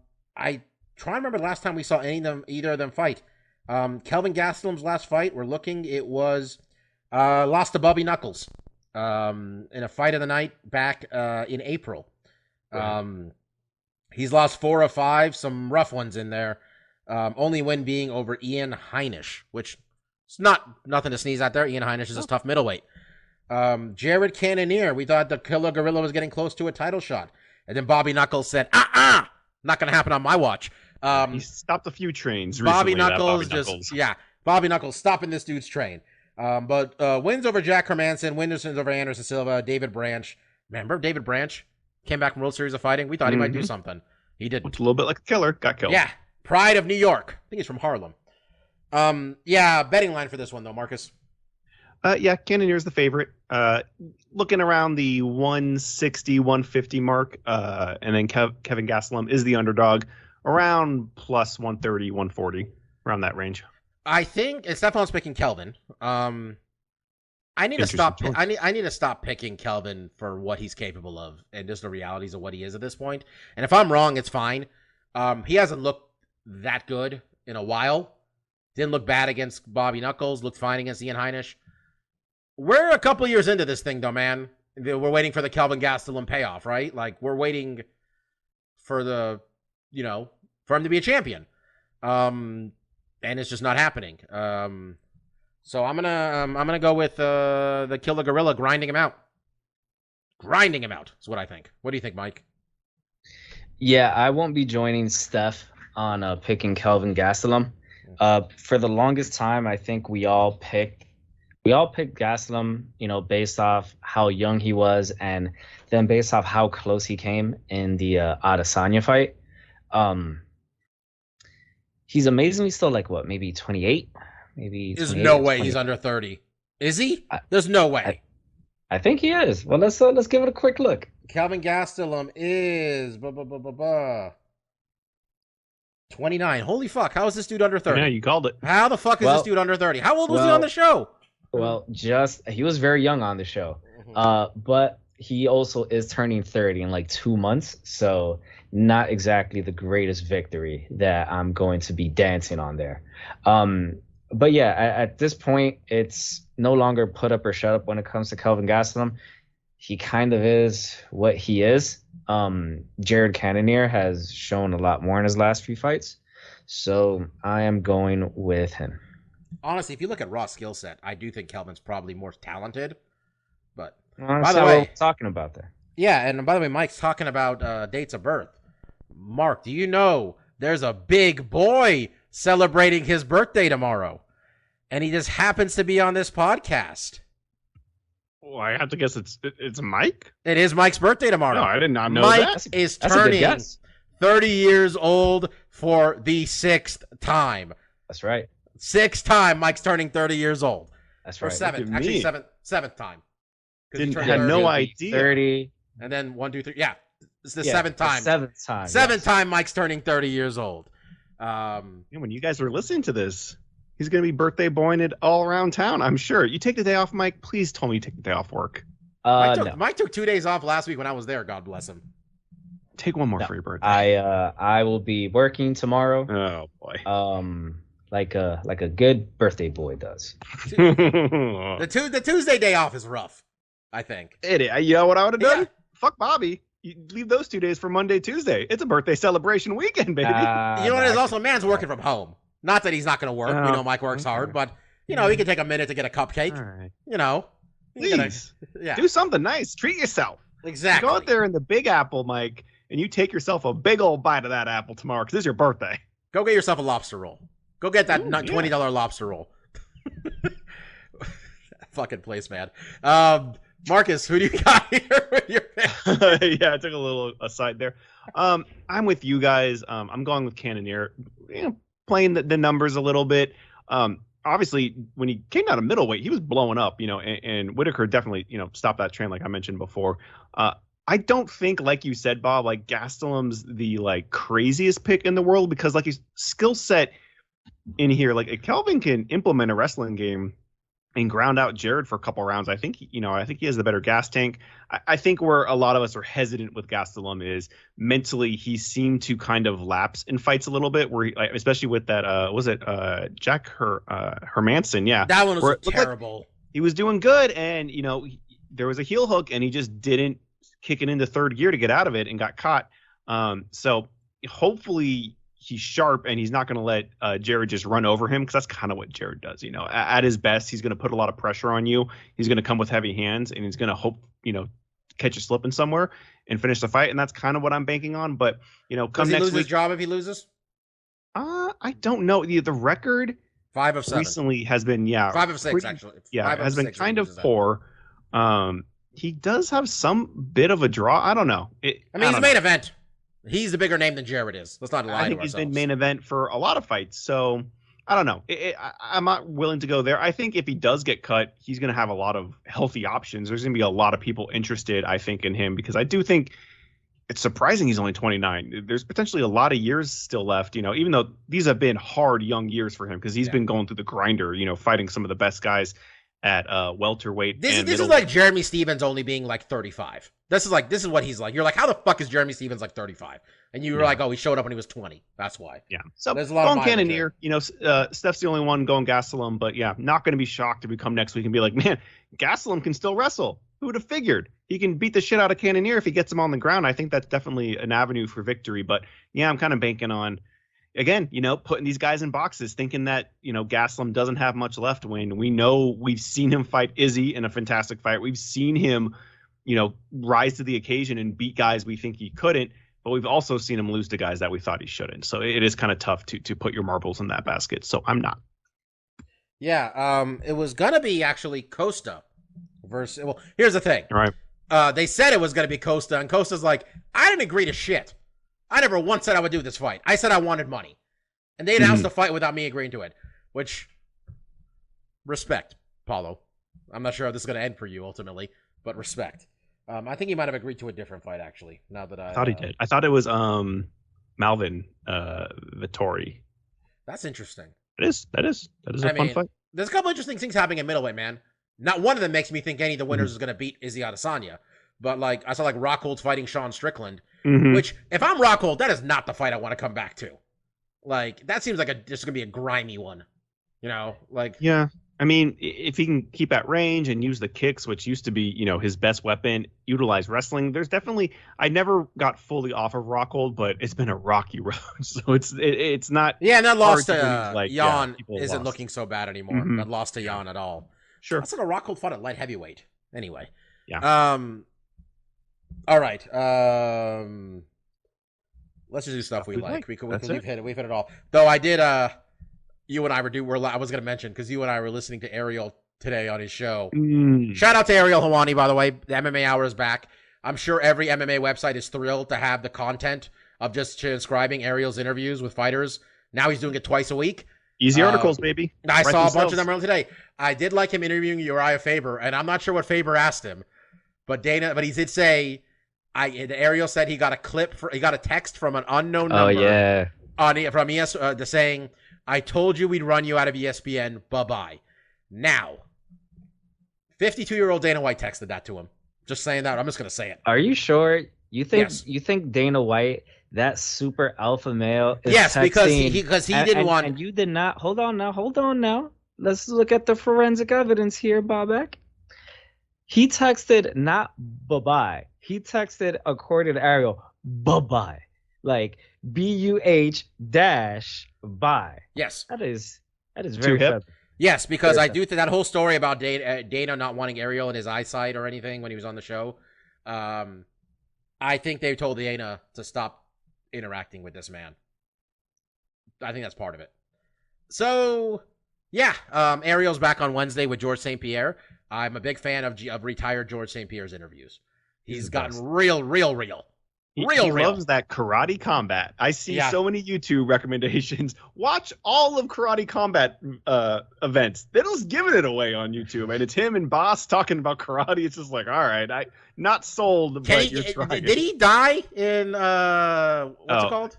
try to remember the last time we saw either of them fight. Kelvin Gastelum's last fight, it was lost to Bobby Knuckles in a fight of the night back in April. He's lost 4 of 5, some rough ones in there. Only win being over Ian Heinisch, which is nothing to sneeze at there. Ian Heinisch is a tough middleweight. Jared Cannonier, we thought the Killer Gorilla was getting close to a title shot. And then Bobby Knuckles said, not going to happen on my watch.
He stopped a few trains
Bobby
recently.
Knuckles Bobby Knuckles stopping this dude's train. But wins over Jack Hermanson, wins over Anderson Silva, David Branch. Remember David Branch? Came back from World Series of Fighting. We thought he might do something. He didn't.
Looked a little bit like a killer. Got killed.
Yeah. Pride of New York. I think he's from Harlem. Betting line for this one, though, Marcus.
Yeah, Cannonier's the favorite. Looking around the 160, 150 mark, and then Kevin Gastelum is the underdog, around plus 130, 140, around that range.
I think Stefan's picking Kelvin. I need to stop. I need to stop picking Kelvin for what he's capable of and just the realities of what he is at this point. And if I'm wrong, it's fine. He hasn't looked that good in a while. Didn't look bad against Bobby Knuckles. Looked fine against Ian Heinisch. We're a couple years into this thing, though, man. We're waiting for the Kelvin Gastelum payoff, right? Like, we're waiting for the, for him to be a champion. And it's just not happening. So I'm gonna go with the Killer Gorilla grinding him out. Grinding him out is what I think. What do you think, Mike?
Yeah, I won't be joining Steph on picking Kelvin Gastelum. For the longest time, I think we all picked Gastelum, based off how young he was, and then based off how close he came in the Adesanya fight. He's amazingly still maybe 28, maybe.
There's no way he's under 30. Is he? There's no way.
I think he is. Well, let's give it a quick look.
Kelvin Gastelum is 29. Holy fuck! How is this dude under 30?
Yeah, you called it.
How the fuck is this dude under 30? How old was he on the show?
Well, he was very young on the show, but he also is turning 30 in 2 months, so not exactly the greatest victory that I'm going to be dancing on there. But yeah, at this point, it's no longer put up or shut up when it comes to Kelvin Gastelum. He kind of is what he is. Jared Cannonier has shown a lot more in his last few fights, so I am going with him.
Honestly, if you look at raw skill set, I do think Kelvin's probably more talented. But
by the way, what we're talking about there.
Yeah, and by the way, Mike's talking about dates of birth. Mark, do you know there's a big boy celebrating his birthday tomorrow, and he just happens to be on this podcast?
Well, I have to guess it's Mike?
It is Mike's birthday tomorrow.
No, I did not know
Mike
that.
is turning 30 years old for the 6th time.
That's right.
6th time Mike's turning 30 years old.
That's right.
Or 7th. Actually, seventh time.
Had no idea.
30.
And then 1, 2, 3. Yeah. It's the 7th time.
7th time.
7th time Mike's turning 30 years old.
When you guys were listening to this, he's going to be birthday boying it all around town, I'm sure. You take the day off, Mike. Please tell me you take the day off work.
Mike took 2 days off last week when I was there. God bless him.
Take one more for your birthday.
I will be working tomorrow.
Oh boy.
Like a good birthday boy does.
The Tuesday day off is rough, I think.
You know what I would have done? Fuck Bobby. You leave those 2 days for Monday, Tuesday. It's a birthday celebration weekend, baby.
You know what it is? Also, man's working from home. Not that he's not going to work. We know Mike works hard, but he can take a minute to get a cupcake.
All right.
Please,
do something nice. Treat yourself.
Exactly.
You go out there in the Big Apple, Mike, and you take yourself a big old bite of that apple tomorrow because it's your birthday.
Go get yourself a lobster roll. Go get that $20 lobster roll. Fucking place, man. Marcus, who do you got here with your pick?
Yeah, I took a little aside there. I'm with you guys. I'm going with Cannonier. Playing the numbers a little bit. Obviously, when he came out of middleweight, he was blowing up, and Whitaker definitely, stopped that train like I mentioned before. I don't think, like you said, Bob, like Gastelum's the craziest pick in the world because his skill set in here, if Kelvin can implement a wrestling game and ground out Jared for a couple rounds, I think he has the better gas tank. I think where a lot of us are hesitant with Gastelum is mentally he seemed to kind of lapse in fights a little bit, where he, especially with that Jack Hermanson, yeah,
that one was terrible.
He was doing good, and there was a heel hook, and he just didn't kick it into third gear to get out of it and got caught. So hopefully he's sharp and he's not going to let Jared just run over him, because that's kind of what Jared does. At his best, he's going to put a lot of pressure on you. He's going to come with heavy hands, and he's going to hope catch you slipping somewhere and finish the fight. And that's kind of what I'm banking on. But come
does he
next
lose
week,
his job if he loses?
I don't know. The record
5 of 7
recently has been
5 of 6 actually.
Has been kind of poor. He does have some bit of a draw. I don't know.
He's the main event. He's the bigger name than Jared is. Let's not lie to ourselves.
I think he's been main event for a lot of fights. So I don't know. I'm not willing to go there. I think if he does get cut, he's going to have a lot of healthy options. There's going to be a lot of people interested, I think, in him, because I do think it's surprising he's only 29. There's potentially a lot of years still left, even though these have been hard young years for him, because he's been going through the grinder, fighting some of the best guys. at welterweight.
This is like Jeremy Stevens only being like 35. This is what he's like. You're like, how the fuck is Jeremy Stevens like 35? And you were like, oh, he showed up when he was 20. That's why.
Yeah. So
there's a lot of
Cannonier. Steph's the only one going Gastelum, but yeah, not going to be shocked if we come next week and be like, man, Gastelum can still wrestle. Who would have figured? He can beat the shit out of Cannonier if he gets him on the ground. I think that's definitely an avenue for victory. But yeah, I'm kind of banking on, again, putting these guys in boxes, thinking that, Gastelum doesn't have much left when we know we've seen him fight Izzy in a fantastic fight. We've seen him, rise to the occasion and beat guys we think he couldn't. But we've also seen him lose to guys that we thought he shouldn't. So it is kind of tough to put your marbles in that basket. So I'm not.
Yeah, it was going to be actually Costa versus... Well, here's the thing.
All right.
They said it was going to be Costa, and Costa's like, I didn't agree to shit. I never once said I would do this fight. I said I wanted money. And they announced the fight without me agreeing to it. Which, respect, Paulo. I'm not sure how this is going to end for you, ultimately, but respect. I think he might have agreed to a different fight, actually, now that I...
thought he did. I thought it was Malvin Vittori.
That's interesting.
That is a fun fight.
There's a couple interesting things happening in middleweight, man. Not one of them makes me think any of the winners is going to beat Izzy Adesanya. But, like, I saw, like, Rockhold fighting Sean Strickland, which, if I'm Rockhold, that is not the fight I want to come back to. Like, that seems like just going to be a grimy one. Like...
Yeah. I mean, if he can keep at range and use the kicks, which used to be, his best weapon, utilize wrestling, there's definitely... I never got fully off of Rockhold, but it's been a rocky road. So it's not...
Yeah, and that loss to Jan isn't looking so bad anymore. That loss to Jan at all.
Sure.
That's what a Rockhold fought at light heavyweight. Anyway.
Yeah.
All right. Let's just do stuff we like. We've hit it all. Though I did. You and I I was going to mention because you and I were listening to Ariel today on his show. Shout out to Ariel Hawani, by the way. The MMA Hour is back. I'm sure every MMA website is thrilled to have the content of just transcribing Ariel's interviews with fighters. Now he's doing it twice a week.
Easy articles, baby.
I saw a bunch of them earlier today. I did like him interviewing Uriah Faber, and I'm not sure what Faber asked him, but he did say, Ariel said he got a text from an unknown number.
Oh yeah.
From ES saying, I told you we'd run you out of ESPN. Bye-bye. Now, 52-year-old Dana White texted that to him. Just saying that. I'm just going to say it.
Are you sure? You think Dana White, that super alpha male, is
yes,
texting,
because he didn't want...
And you did not... Hold on now. Let's look at the forensic evidence here, Bobek. He texted not bye-bye. He texted, according to Ariel, bye-bye. Like... BUH -bye.
Yes.
That is very hip.
Yes, because I do think that whole story about Dana not wanting Ariel in his eyesight or anything when he was on the show. I think they told Dana to stop interacting with this man. I think that's part of it. So, yeah, Ariel's back on Wednesday with George St. Pierre. I'm a big fan of retired George St. Pierre's interviews. He's gotten real.
He loves that karate combat. I see so many YouTube recommendations. Watch all of karate combat events. They're just giving it away on YouTube. And it's him and Boss talking about karate. It's just like, all right, I not sold, but you're trying.
Did he die in what's it called?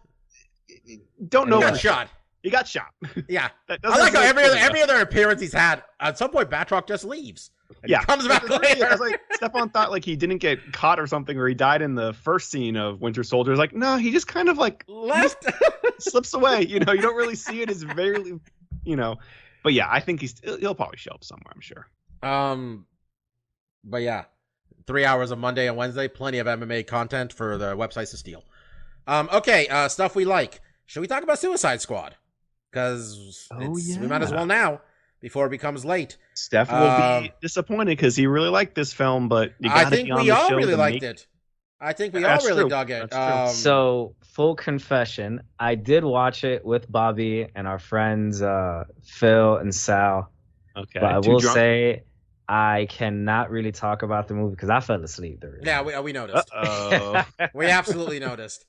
Don't know.
He got shot.
He got shot.
Yeah. I like how every other appearance he's had, at some point Batroc just leaves. And comes back later.
I was like, Stefan thought like he didn't get caught or something, or he died in the first scene of Winter Soldier. Like, no, he just kind of like
left,
slips away. You don't really see it. It's very, But yeah, I think he'll probably show up somewhere. I'm sure.
But yeah, 3 hours of Monday and Wednesday, plenty of MMA content for the websites to steal. Okay, stuff we like. Should we talk about Suicide Squad? Because we might as well now. Before it becomes late.
Steph will be disappointed because he really liked this film, but
I think we all really liked it. I think we all really dug it.
So, full confession, I did watch it with Bobby and our friends Phil and Sal.
Okay.
But I will say I cannot really talk about the movie because I fell asleep.
Yeah, we noticed. We absolutely noticed.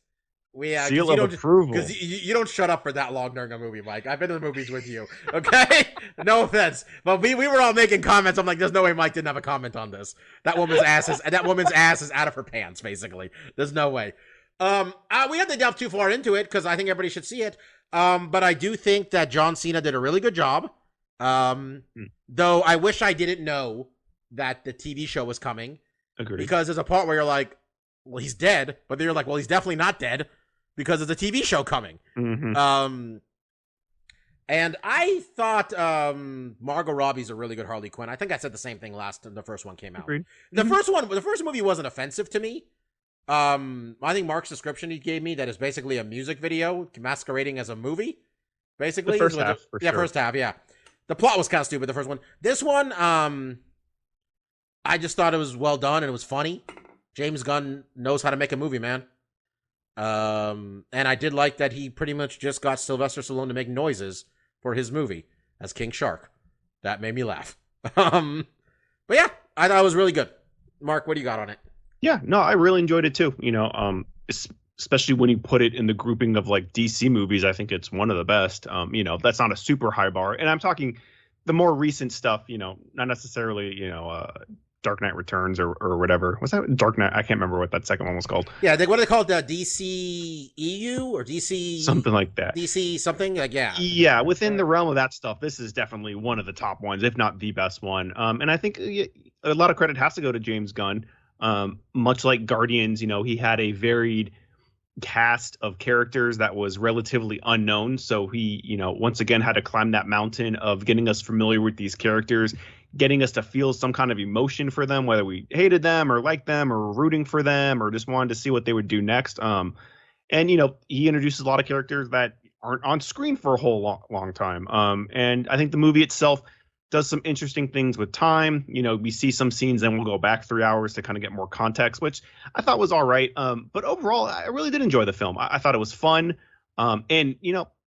Seal of approval.
Because you don't shut up for that long during a movie, Mike. I've been to the movies with you. Okay? No offense. But we were all making comments. I'm like, there's no way Mike didn't have a comment on this. That woman's ass is out of her pants, basically. There's no way. We have to delve too far into it because I think everybody should see it. But I do think that John Cena did a really good job. Though I wish I didn't know that the TV show was coming.
Agreed.
Because there's a part where you're like, well, he's dead, but then you're like, well, he's definitely not dead because there's a TV show coming.
Mm-hmm.
And I thought Margot Robbie's a really good Harley Quinn. I think I said the same thing the first one came out.
Agreed.
The first movie wasn't offensive to me. I think Mark's description he gave me that is basically a music video masquerading as a movie. Basically,
the first half, for sure.
First half, yeah. The plot was kind of stupid. The first one, this one, I just thought it was well done and it was funny. James Gunn knows how to make a movie, man. And I did like that he pretty much just got Sylvester Stallone to make noises for his movie as King Shark. That made me laugh. But yeah, I thought it was really good. Mark, what do you got on it?
Yeah, no, I really enjoyed it too. Especially when you put it in the grouping of like DC movies, I think it's one of the best. That's not a super high bar, and I'm talking the more recent stuff. Not necessarily Dark Knight Returns or whatever. Was that Dark Knight? I can't remember what that second one was called.
Yeah, what are they called? DC EU or DC
something like that.
DC something like yeah.
Yeah, within the realm of that stuff, this is definitely one of the top ones, if not the best one. And I think a lot of credit has to go to James Gunn. Much like Guardians, he had a varied cast of characters that was relatively unknown. So he, once again had to climb that mountain of getting us familiar with these characters, getting us to feel some kind of emotion for them, whether we hated them or liked them or rooting for them or just wanted to see what they would do next. And he introduces a lot of characters that aren't on screen for a whole long time. And I think the movie itself does some interesting things with time. We see some scenes, then we'll go back 3 hours to kind of get more context, which I thought was all right. But overall, I really did enjoy the film. I thought it was fun. And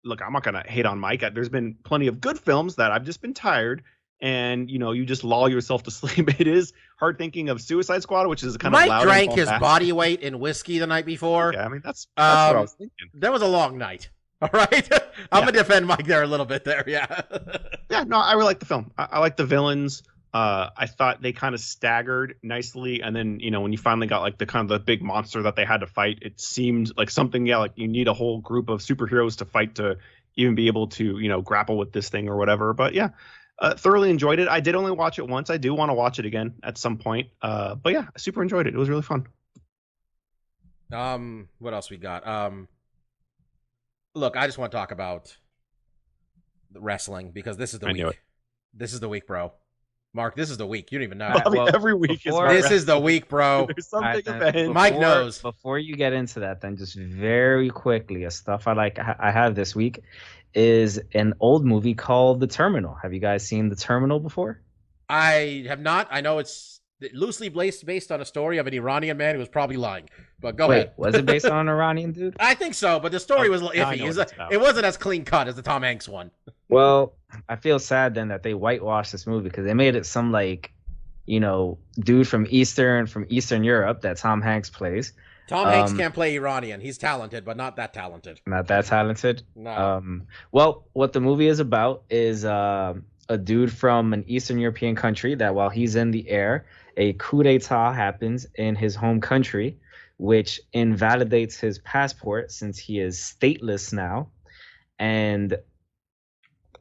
look, I'm not going to hate on Mike. There's been plenty of good films that I've just been tired. And, you just lull yourself to sleep. It is hard thinking of Suicide Squad, which is kind
Mike
of loud.
Mike drank his body weight in whiskey the night before.
Yeah, I mean, that's what I was thinking.
That was a long night. All right. I'm going to defend Mike there a little bit there. Yeah.
Yeah, no, I really like the film. I like the villains. I thought they kind of staggered nicely. And then, when you finally got like the big monster that they had to fight, it seemed like something, like you need a whole group of superheroes to fight to even be able to, grapple with this thing or whatever. But yeah, thoroughly enjoyed it. I did only watch it once. I do want to watch it again at some point. But yeah, I super enjoyed it. It was really fun.
What else we got? Look, I just want to talk about the wrestling because this is the week. This is the week, bro. Mark, this is the week. You don't even know.
Every week
this is the week, bro.
There's some big event.
Mike knows.
Before you get into that, then just very quickly, a stuff I have this week is an old movie called The Terminal. Have you guys seen The Terminal before?
I have not. I know it's loosely based on a story of an Iranian man who was probably lying. But go ahead.
Was it based on an Iranian dude?
I think so, but the story was iffy. It wasn't as clean cut as the Tom Hanks one.
Well, I feel sad then that they whitewashed this movie because they made it some dude from Eastern Europe that Tom Hanks plays.
Tom Hanks can't play Iranian. He's talented, but not that talented.
Not that talented?
No.
Well, what the movie is about is a dude from an Eastern European country that while he's in the air, a coup d'etat happens in his home country, which invalidates his passport since he is stateless now. And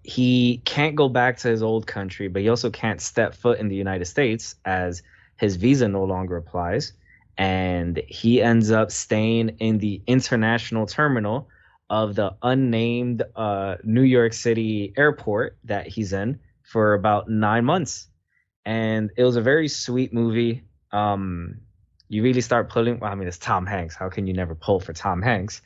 he can't go back to his old country, but he also can't step foot in the United States as his visa no longer applies. And he ends up staying in the international terminal of the unnamed New York City airport that he's in for about 9 months. And it was a very sweet movie. You really start pulling. Well, I mean, it's Tom Hanks. How can you never pull for Tom Hanks?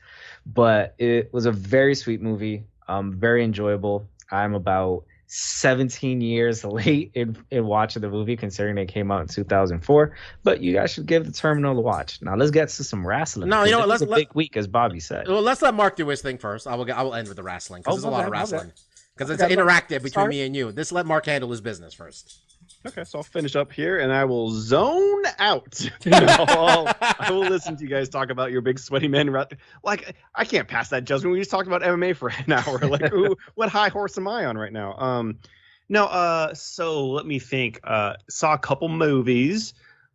But it was a very sweet movie. Very enjoyable. I'm about 17 years late in watching the movie, considering it came out in 2004. But you guys should give The Terminal a watch. Now let's get to some wrestling.
No, you know what? Let's
big week, as Bobby said.
Well, let's let Mark do his thing first. I will end with the wrestling because there's a lot of wrestling. Because it's interactive between me and you. Let Mark handle his business first.
Okay, so I'll finish up here and I will zone out. I will listen to you guys talk about your big sweaty men. Like, I can't pass that judgment. We just talked about MMA for an hour. Like, what high horse am I on right now? So let me think. Saw a couple movies.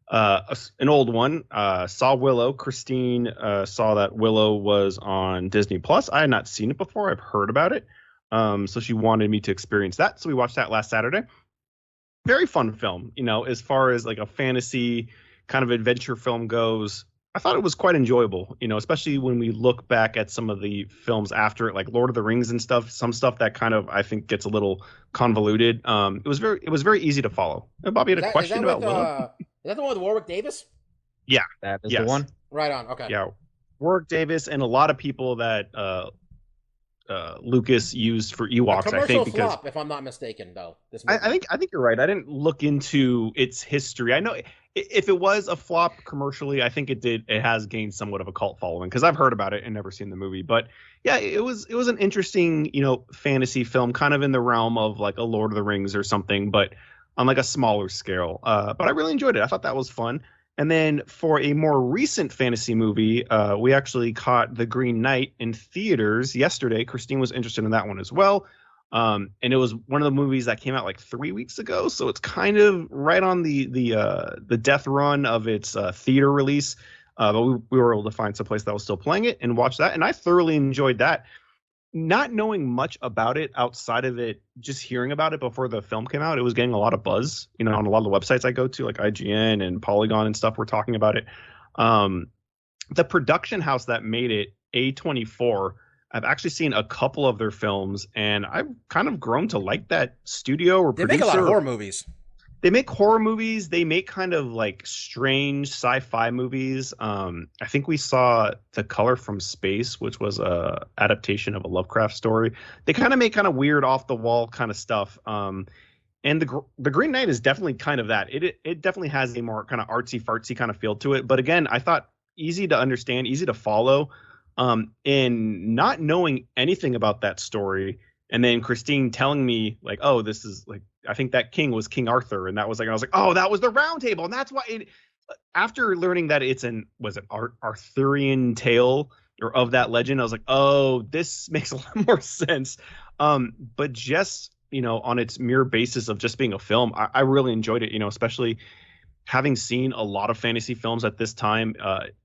An old one. Saw Willow. Christine saw that Willow was on Disney Plus. I had not seen it before. I've heard about it. So she wanted me to experience that. So we watched that last Saturday. Very fun film, as far as like a fantasy kind of adventure film goes. I thought it was quite enjoyable, especially when we look back at some of the films after it, like Lord of the Rings and stuff, some stuff that kind of, I think, gets a little convoluted. It was very easy to follow. Bobby had a question about Willow.
Is that the one with Warwick Davis?
Yeah.
That is the one?
Right on, okay.
Yeah. Warwick Davis and a lot of people that Lucas used for Ewoks, I think, because
flop, if I'm not mistaken, though.
I think you're right. I didn't look into its history. I know if it was a flop commercially, I think it has gained somewhat of a cult following because I've heard about it and never seen the movie. But yeah, it was an interesting, fantasy film, kind of in the realm of like a Lord of the Rings or something, but on like a smaller scale. But I really enjoyed it. I thought that was fun. And then for a more recent fantasy movie, we actually caught The Green Knight in theaters yesterday. Christine was interested in that one as well. And it was one of the movies that came out like 3 weeks ago. So it's kind of right on the death run of its theater release. But we were able to find some place that was still playing it and watch that. And I thoroughly enjoyed that. Not knowing much about it outside of it, just hearing about it before the film came out, it was getting a lot of buzz, on a lot of the websites I go to, like IGN and Polygon and stuff, were talking about it. The production house that made it, A24, I've actually seen a couple of their films, and I've kind of grown to like that studio or producer.
They make a lot of horror movies.
They make horror movies. They make kind of like strange sci-fi movies. I think we saw The Color from Space, which was a adaptation of a Lovecraft story. They kind of make kind of weird, off the wall kind of stuff. And the Green Knight is definitely kind of that. It definitely has a more kind of artsy fartsy kind of feel to it. But again, I thought easy to understand, easy to follow. And not knowing anything about that story, and then Christine telling me like, oh, this is like, I think that king was King Arthur, and I was like, oh, that was the Round Table, and that's why it. After learning that it's Arthurian tale or of that legend, I was like, oh, this makes a lot more sense. But just on its mere basis of just being a film, I really enjoyed it. Especially having seen a lot of fantasy films at this time,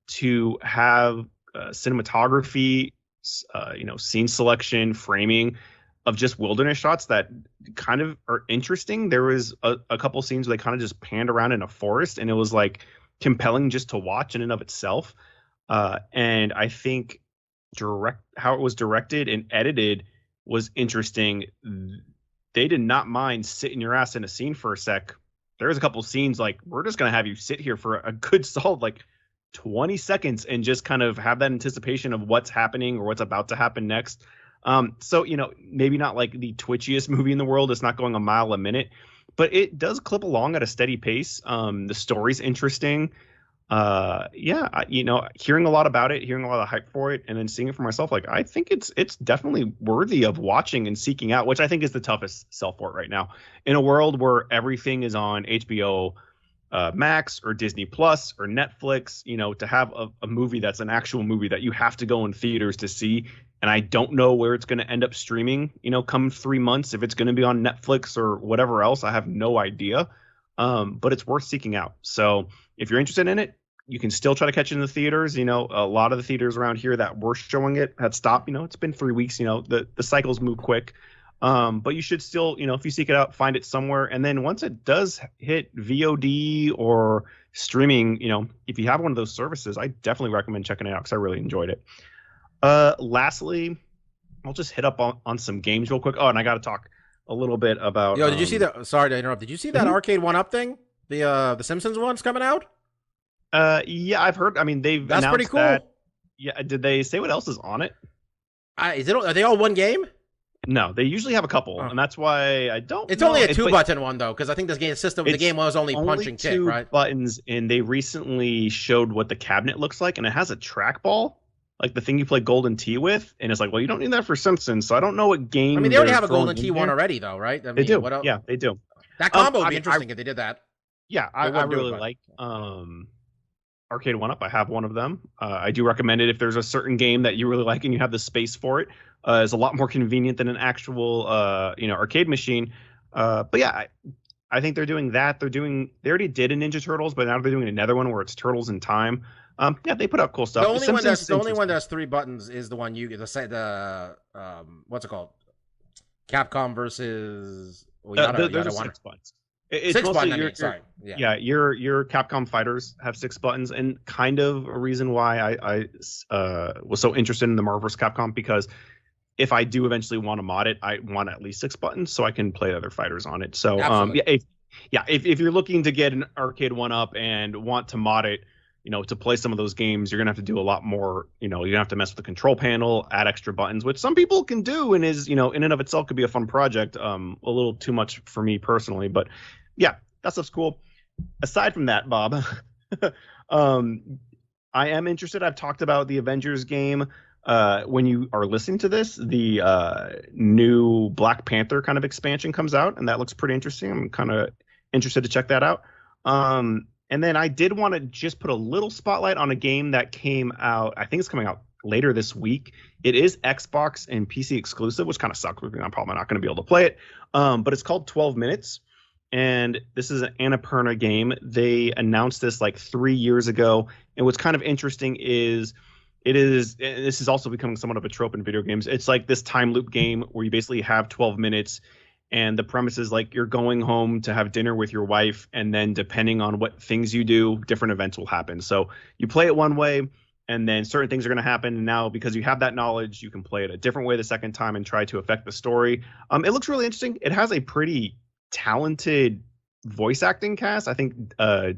to have cinematography, scene selection, framing of just wilderness shots that kind of are interesting. There was a couple scenes where they kind of just panned around in a forest, and it was like compelling just to watch in and of itself. And I think how it was directed and edited was interesting. They did not mind sitting your ass in a scene for a sec. There was a couple scenes like, we're just going to have you sit here for a good solid like 20 seconds and just kind of have that anticipation of what's happening or what's about to happen next. So, maybe not like the twitchiest movie in the world. It's not going a mile a minute, but it does clip along at a steady pace. The story's interesting. Hearing a lot about it, hearing a lot of hype for it, and then seeing it for myself, like, I think it's definitely worthy of watching and seeking out, which I think is the toughest sell for it right now. In a world where everything is on HBO Max or Disney Plus or Netflix, to have a movie that's an actual movie that you have to go in theaters to see. And I don't know where it's going to end up streaming, come 3 months, if it's going to be on Netflix or whatever else. I have no idea. But it's worth seeking out. So if you're interested in it, you can still try to catch it in the theaters. A lot of the theaters around here that were showing it had stopped. It's been 3 weeks. The cycles move quick. But you should still, if you seek it out, find it somewhere. And then once it does hit VOD or streaming, if you have one of those services, I definitely recommend checking it out because I really enjoyed it. Lastly, I'll just hit up on some games real quick. Oh, and I got to talk a little bit about.
Yo, did you see that? Sorry to interrupt. Did you see that Arcade 1-Up thing? The Simpsons one's coming out?
Yeah, I've heard. I mean,
that's pretty cool.
That. Yeah, did they say what else is on it?
Are they all one game?
No, they usually have a couple, and that's why I don't.
It's only a 2-button one though, because I think this game system. The game was only punch and kick, right?
Buttons, and they recently showed what the cabinet looks like, and it has a trackball, like the thing you play Golden Tee with, and it's like, well, you don't need that for Simpsons, so I don't know what game.
I mean, they already have a Golden Tee one already, though, right? I mean,
they do. What else? Yeah, they do.
That combo would be interesting if they did that.
Yeah, I really like Arcade 1-Up. I have one of them. I do recommend it if there's a certain game that you really like and you have the space for it. It's a lot more convenient than an actual, arcade machine. But yeah, I think they're doing that. They already did a Ninja Turtles, but now they're doing another one where it's Turtles in Time. Yeah, they put out cool stuff.
The only one that's 3 buttons is the one what's it called? Capcom versus
there's 6 buttons. It's
6
mostly
buttons. Sorry. Yeah.
Your Capcom fighters have 6 buttons, and kind of a reason why I was so interested in the Marvel vs. Capcom, because if I do eventually want to mod it, I want at least 6 buttons so I can play other fighters on it. So if you're looking to get an arcade one up and want to mod it, to play some of those games, you're gonna have to do a lot more. You're gonna have to mess with the control panel, add extra buttons, which some people can do, and is in and of itself could be a fun project. A little too much for me personally, but yeah, that stuff's cool. Aside from that, Bob, I am interested. I've talked about the Avengers game. When you are listening to this, the new Black Panther kind of expansion comes out, and that looks pretty interesting. I'm kind of interested to check that out. And then I did want to just put a little spotlight on a game that came out. I think it's coming out later this week. It is Xbox and PC exclusive, which kind of sucks because I'm probably not going to be able to play it. But it's called 12 Minutes. And this is an Annapurna game. They announced this like 3 years ago. And what's kind of interesting is this is also becoming somewhat of a trope in video games. It's like this time loop game where you basically have 12 minutes. And the premise is like you're going home to have dinner with your wife, and then depending on what things you do, different events will happen. So you play it one way, and then certain things are going to happen. And now because you have that knowledge, you can play it a different way the second time and try to affect the story. It looks really interesting. It has a pretty talented voice acting cast. I think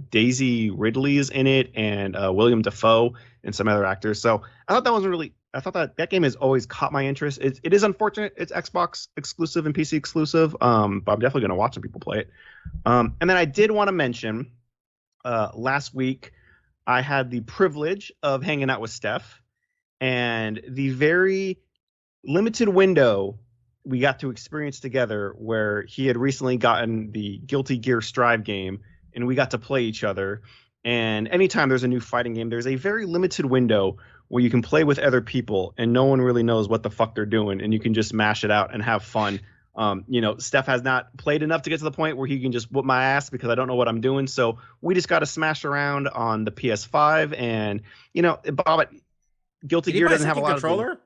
Daisy Ridley is in it, and William Dafoe and some other actors. So I thought that game has always caught my interest. It is unfortunate it's Xbox exclusive and PC exclusive, but I'm definitely going to watch some people play it. And then I did want to mention, last week I had the privilege of hanging out with Steph, and the very limited window we got to experience together where he had recently gotten the Guilty Gear Strive game, and we got to play each other. And anytime there's a new fighting game, there's a very limited window where you can play with other people and no one really knows what the fuck they're doing, and you can just mash it out and have fun. Steph has not played enough to get to the point where he can just whoop my ass because I don't know what I'm doing. So we just got to smash around on the PS5, and Bob, Guilty Gear doesn't have a lot
controller.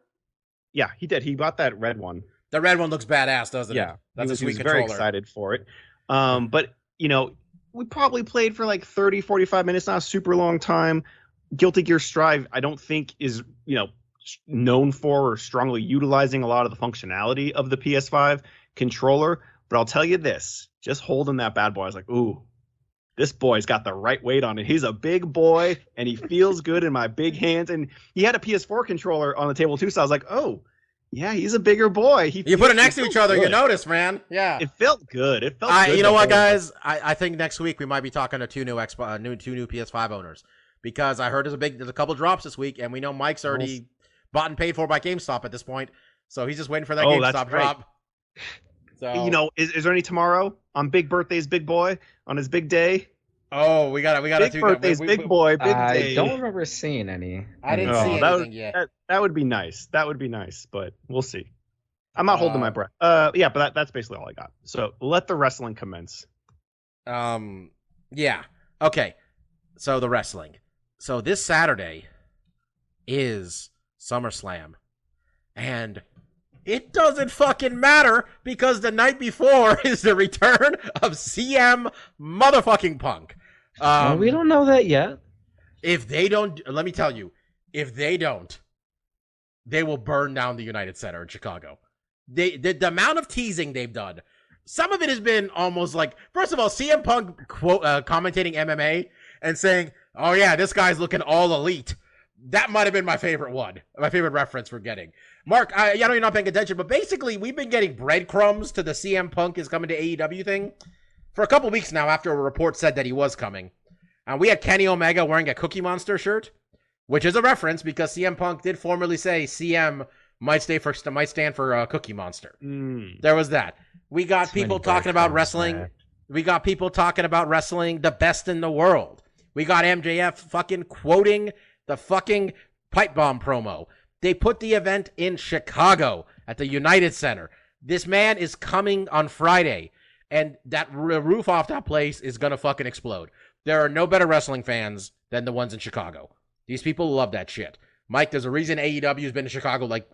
Yeah, he did. He bought that red one.
The red one looks badass, doesn't it?
Yeah,
that's a sweet
controller. Very excited for it. But we probably played for like 30, 45 minutes, not a super long time. Guilty Gear Strive, I don't think is, known for or strongly utilizing a lot of the functionality of the PS5 controller. But I'll tell you this, just holding that bad boy, I was like, ooh, this boy's got the right weight on it. He's a big boy, and he feels good in my big hands. And he had a PS4 controller on the table too, so I was like, oh, yeah, he's a bigger boy.
You put it next to each other, you notice, man. Yeah,
it felt good. It felt good.
You know what, guys? I think next week we might be talking to two new PS5 owners, because I heard there's a couple drops this week, and we know Mike's already bought and paid for by GameStop at this point, so he's just waiting for that GameStop drop. So
is there any tomorrow on Big Birthday's Big Boy on his big day?
Oh, we got
Big Birthday's Big Boy, big day.
I don't remember seeing any.
I didn't see anything yet.
That would be nice. That would be nice, but we'll see. I'm not holding my breath. Yeah, but that's basically all I got. So let the wrestling commence.
Yeah. Okay. So the wrestling. So this Saturday is SummerSlam, and it doesn't fucking matter because the night before is the return of CM motherfucking Punk.
Well, we don't know that yet.
If they don't, let me tell you, if they don't, they will burn down the United Center in Chicago. The amount of teasing they've done, some of it has been almost like, first of all, CM Punk commentating MMA and saying, oh yeah, this guy's looking all elite. That might have been my favorite one, my favorite reference we're getting. Mark, I know you're not paying attention, but basically we've been getting breadcrumbs to the CM Punk is coming to AEW thing for a couple weeks now after a report said that he was coming. And we had Kenny Omega wearing a Cookie Monster shirt, which is a reference because CM Punk did formerly say CM might stand for Cookie Monster. There was that. We got people talking about wrestling. We got people talking about wrestling the best in the world. We got MJF fucking quoting the fucking pipe bomb promo. They put the event in Chicago at the United Center. This man is coming on Friday, and that roof off that place is going to fucking explode. There are no better wrestling fans than the ones in Chicago. These people love that shit. Mike, there's a reason AEW has been to Chicago like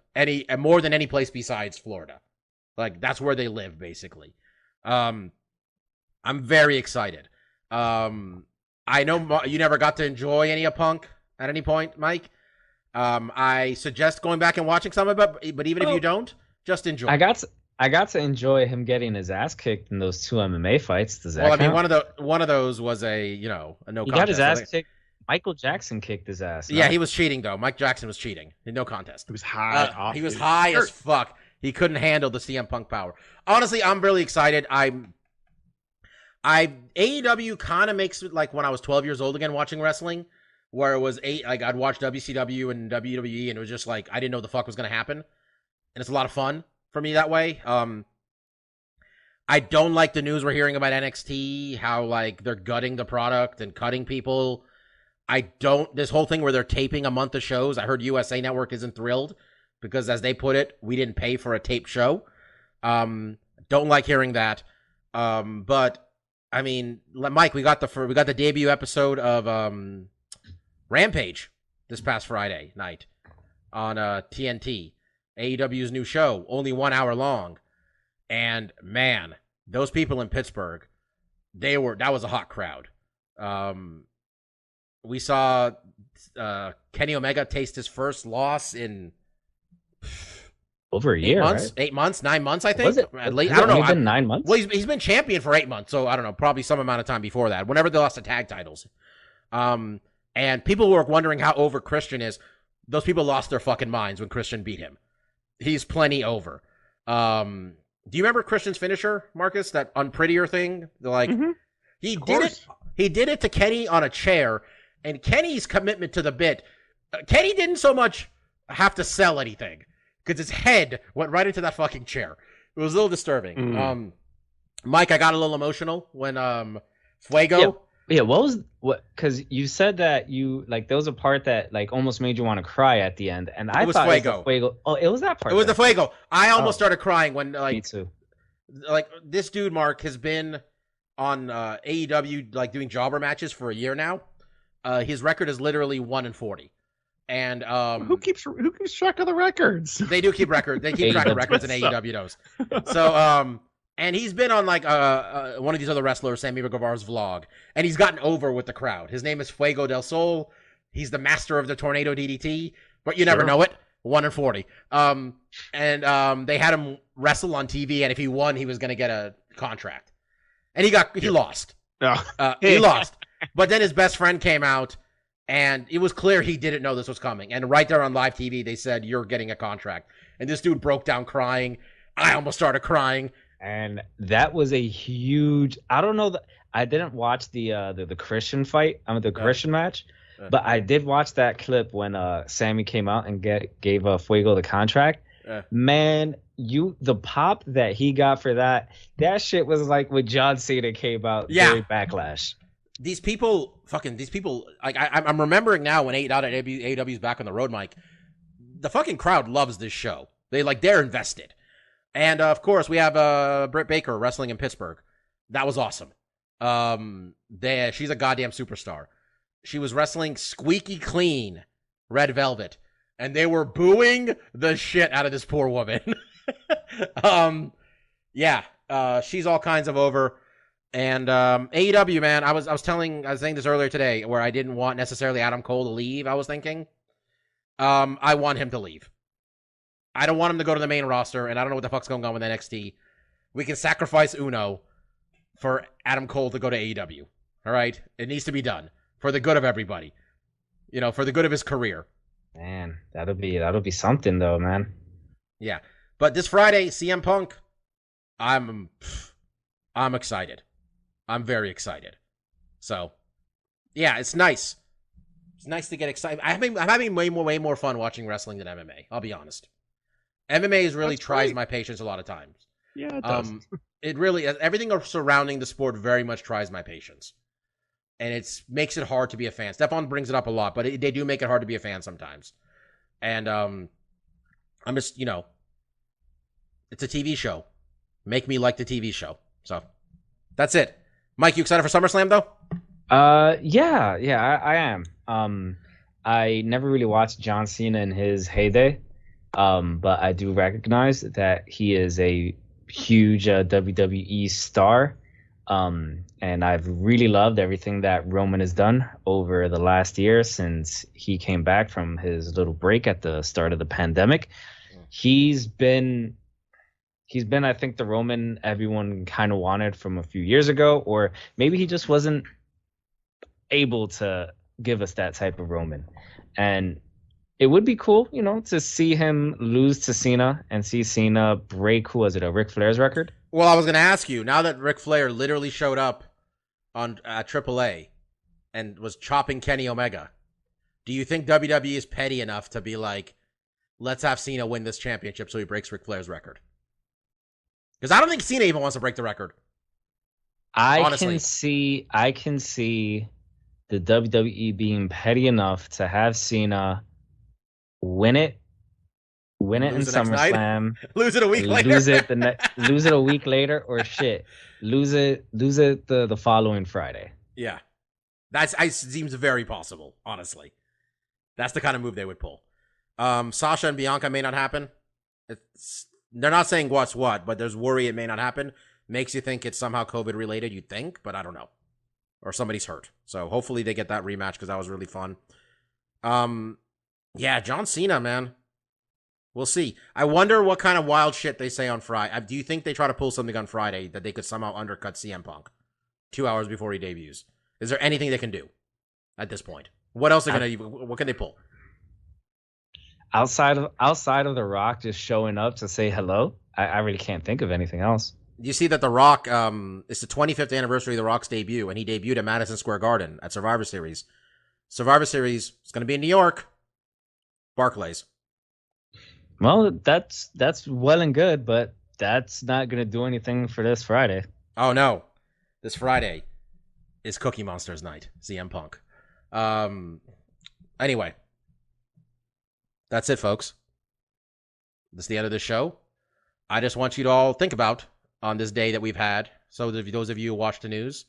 more than any place besides Florida. Like, that's where they live, basically. I'm very excited. I know you never got to enjoy any of Punk at any point, Mike. I suggest going back and watching some of it, but even if you don't, just enjoy.
I got to enjoy him getting his ass kicked in those 2 MMA fights. Does that count?
I mean, one of those was a no contest.
He got his ass kicked. Michael Jackson kicked his ass.
Yeah, he was cheating though. Mike Jackson was cheating. No contest.
He was high.
He was high as fuck. He couldn't handle the CM Punk power. Honestly, I'm really excited. AEW kind of makes it like when I was 12 years old again watching wrestling, where it was I'd watch WCW and WWE, and it was just like I didn't know what the fuck was gonna happen, and it's a lot of fun for me that way. I don't like the news we're hearing about NXT, how like they're gutting the product and cutting people. This whole thing where they're taping a month of shows. I heard USA Network isn't thrilled because, as they put it, we didn't pay for a taped show. Don't like hearing that. But I mean, Mike, we got the debut episode of Rampage this past Friday night on TNT. AEW's new show, only 1 hour long. And man, those people in Pittsburgh, that was a hot crowd. We saw Kenny Omega taste his first loss in
over a year, right?
8 months, 9 months, I think.
Was it?
I don't know.
Been 9 months?
Well, he's been champion for 8 months, so I don't know, probably some amount of time before that. Whenever they lost the tag titles, and people were wondering how over Christian is. Those people lost their fucking minds when Christian beat him. He's plenty over. Do you remember Christian's finisher, Marcus? That unprettier thing? He did it to Kenny on a chair, and Kenny's commitment to the bit. Kenny didn't so much have to sell anything because his head went right into that fucking chair. It was a little disturbing. Mike, I got a little emotional when Fuego.
Yeah, what? Because you said that there was a part that like almost made you want to cry at the end, and I thought it was the Fuego. Oh, it was that part.
It was the Fuego. I almost started crying when
me too.
Like this dude Mark has been on AEW like doing jobber matches for a year now. His record is literally 1-40, and
who keeps track of the records?
They do keep records. They keep track of records, and AEW knows. So and he's been on like one of these other wrestlers, Sammy Guevara's vlog, and he's gotten over with the crowd. His name is Fuego del Sol. He's the master of the tornado DDT, but you never know it. 1-40. And they had him wrestle on TV, and if he won, he was going to get a contract. And he lost. He lost. But then his best friend came out, and it was clear he didn't know this was coming. And right there on live TV, they said, "You're getting a contract." And this dude broke down crying. I almost started crying.
And that was a huge. I don't know. I didn't watch the Christian fight. The Christian match, but I did watch that clip when Sammy came out and gave Fuego the contract. Man, the pop that he got for that shit was like when John Cena came out during Backlash.
These people, like I'm remembering now when AEW's back on the road, Mike. The fucking crowd loves this show. They're invested. And, of course, we have Britt Baker wrestling in Pittsburgh. That was awesome. She's a goddamn superstar. She was wrestling squeaky clean Red Velvet, and they were booing the shit out of this poor woman. She's all kinds of over. And AEW, man, I was saying this earlier today, where I didn't want necessarily Adam Cole to leave, I was thinking. I want him to leave. I don't want him to go to the main roster, and I don't know what the fuck's going on with NXT. We can sacrifice Uno for Adam Cole to go to AEW. All right? It needs to be done for the good of everybody. For the good of his career.
Man, that'll be something though, man.
Yeah. But this Friday, CM Punk, I'm excited. I'm very excited. So, yeah, it's nice. It's nice to get excited. I'm having way more fun watching wrestling than MMA. I'll be honest. MMA really tries my patience a lot of times.
Yeah, it does.
It really, everything surrounding the sport very much tries my patience. And makes it hard to be a fan. Stefan brings it up a lot, but they do make it hard to be a fan sometimes. And I'm just, it's a TV show. Make me like the TV show. So, that's it. Mike, you excited for SummerSlam, though?
Yeah, I am. I never really watched John Cena in his heyday. But I do recognize that he is a huge WWE star. And I've really loved everything that Roman has done over the last year since he came back from his little break at the start of the pandemic. He's been, I think, the Roman everyone kind of wanted from a few years ago, or maybe he just wasn't able to give us that type of Roman. And it would be cool, to see him lose to Cena and see Cena break, who was it, a Ric Flair's record?
Well, I was going to ask you, now that Ric Flair literally showed up on AAA and was chopping Kenny Omega, do you think WWE is petty enough to be like, let's have Cena win this championship so he breaks Ric Flair's record? Because I don't think Cena even wants to break the record. Honestly.
I can see the WWE being petty enough to have Cena win it in SummerSlam,
lose it a week later,
lose it a week later, or lose it the following Friday.
Yeah, seems very possible. Honestly, that's the kind of move they would pull. Sasha and Bianca may not happen. They're not saying what's what, but there's worry it may not happen. Makes you think it's somehow COVID related. You'd think, but I don't know, or somebody's hurt. So hopefully they get that rematch because that was really fun. Yeah, John Cena, man. We'll see. I wonder what kind of wild shit they say on Friday. Do you think they try to pull something on Friday that they could somehow undercut CM Punk 2 hours before he debuts? Is there anything they can do at this point? What else what can they pull?
Outside of The Rock just showing up to say hello, I really can't think of anything else.
You see that The Rock, it's the 25th anniversary of The Rock's debut, and he debuted at Madison Square Garden at Survivor Series. Survivor Series is going to be in New York. Barclays.
Well, that's well and good, but that's not going to do anything for this Friday.
Oh, no. This Friday is Cookie Monster's night, CM Punk. Anyway. That's it, folks. That's the end of the show. I just want you to all think about on this day that we've had. So those of you who watch the news,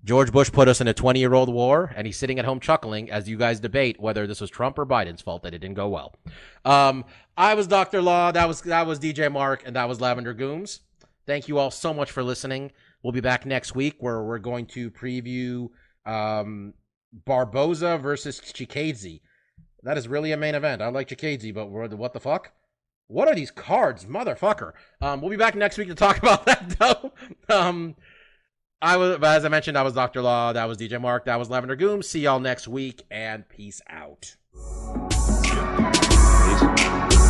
George Bush put us in a 20-year-old war, and he's sitting at home chuckling as you guys debate whether this was Trump or Biden's fault that it didn't go well. I was Dr. Law, that was DJ Mark, and that was Lavender Gooms. Thank you all so much for listening. We'll be back next week where we're going to preview Barboza versus Chikadze. That is really a main event. I like Chikadze, but what the fuck? What are these cards, motherfucker? We'll be back next week to talk about that, though. As I mentioned, I was Dr. Law, that was DJ Mark, that was Lavender Gooms. See y'all next week, and peace out.
Peace.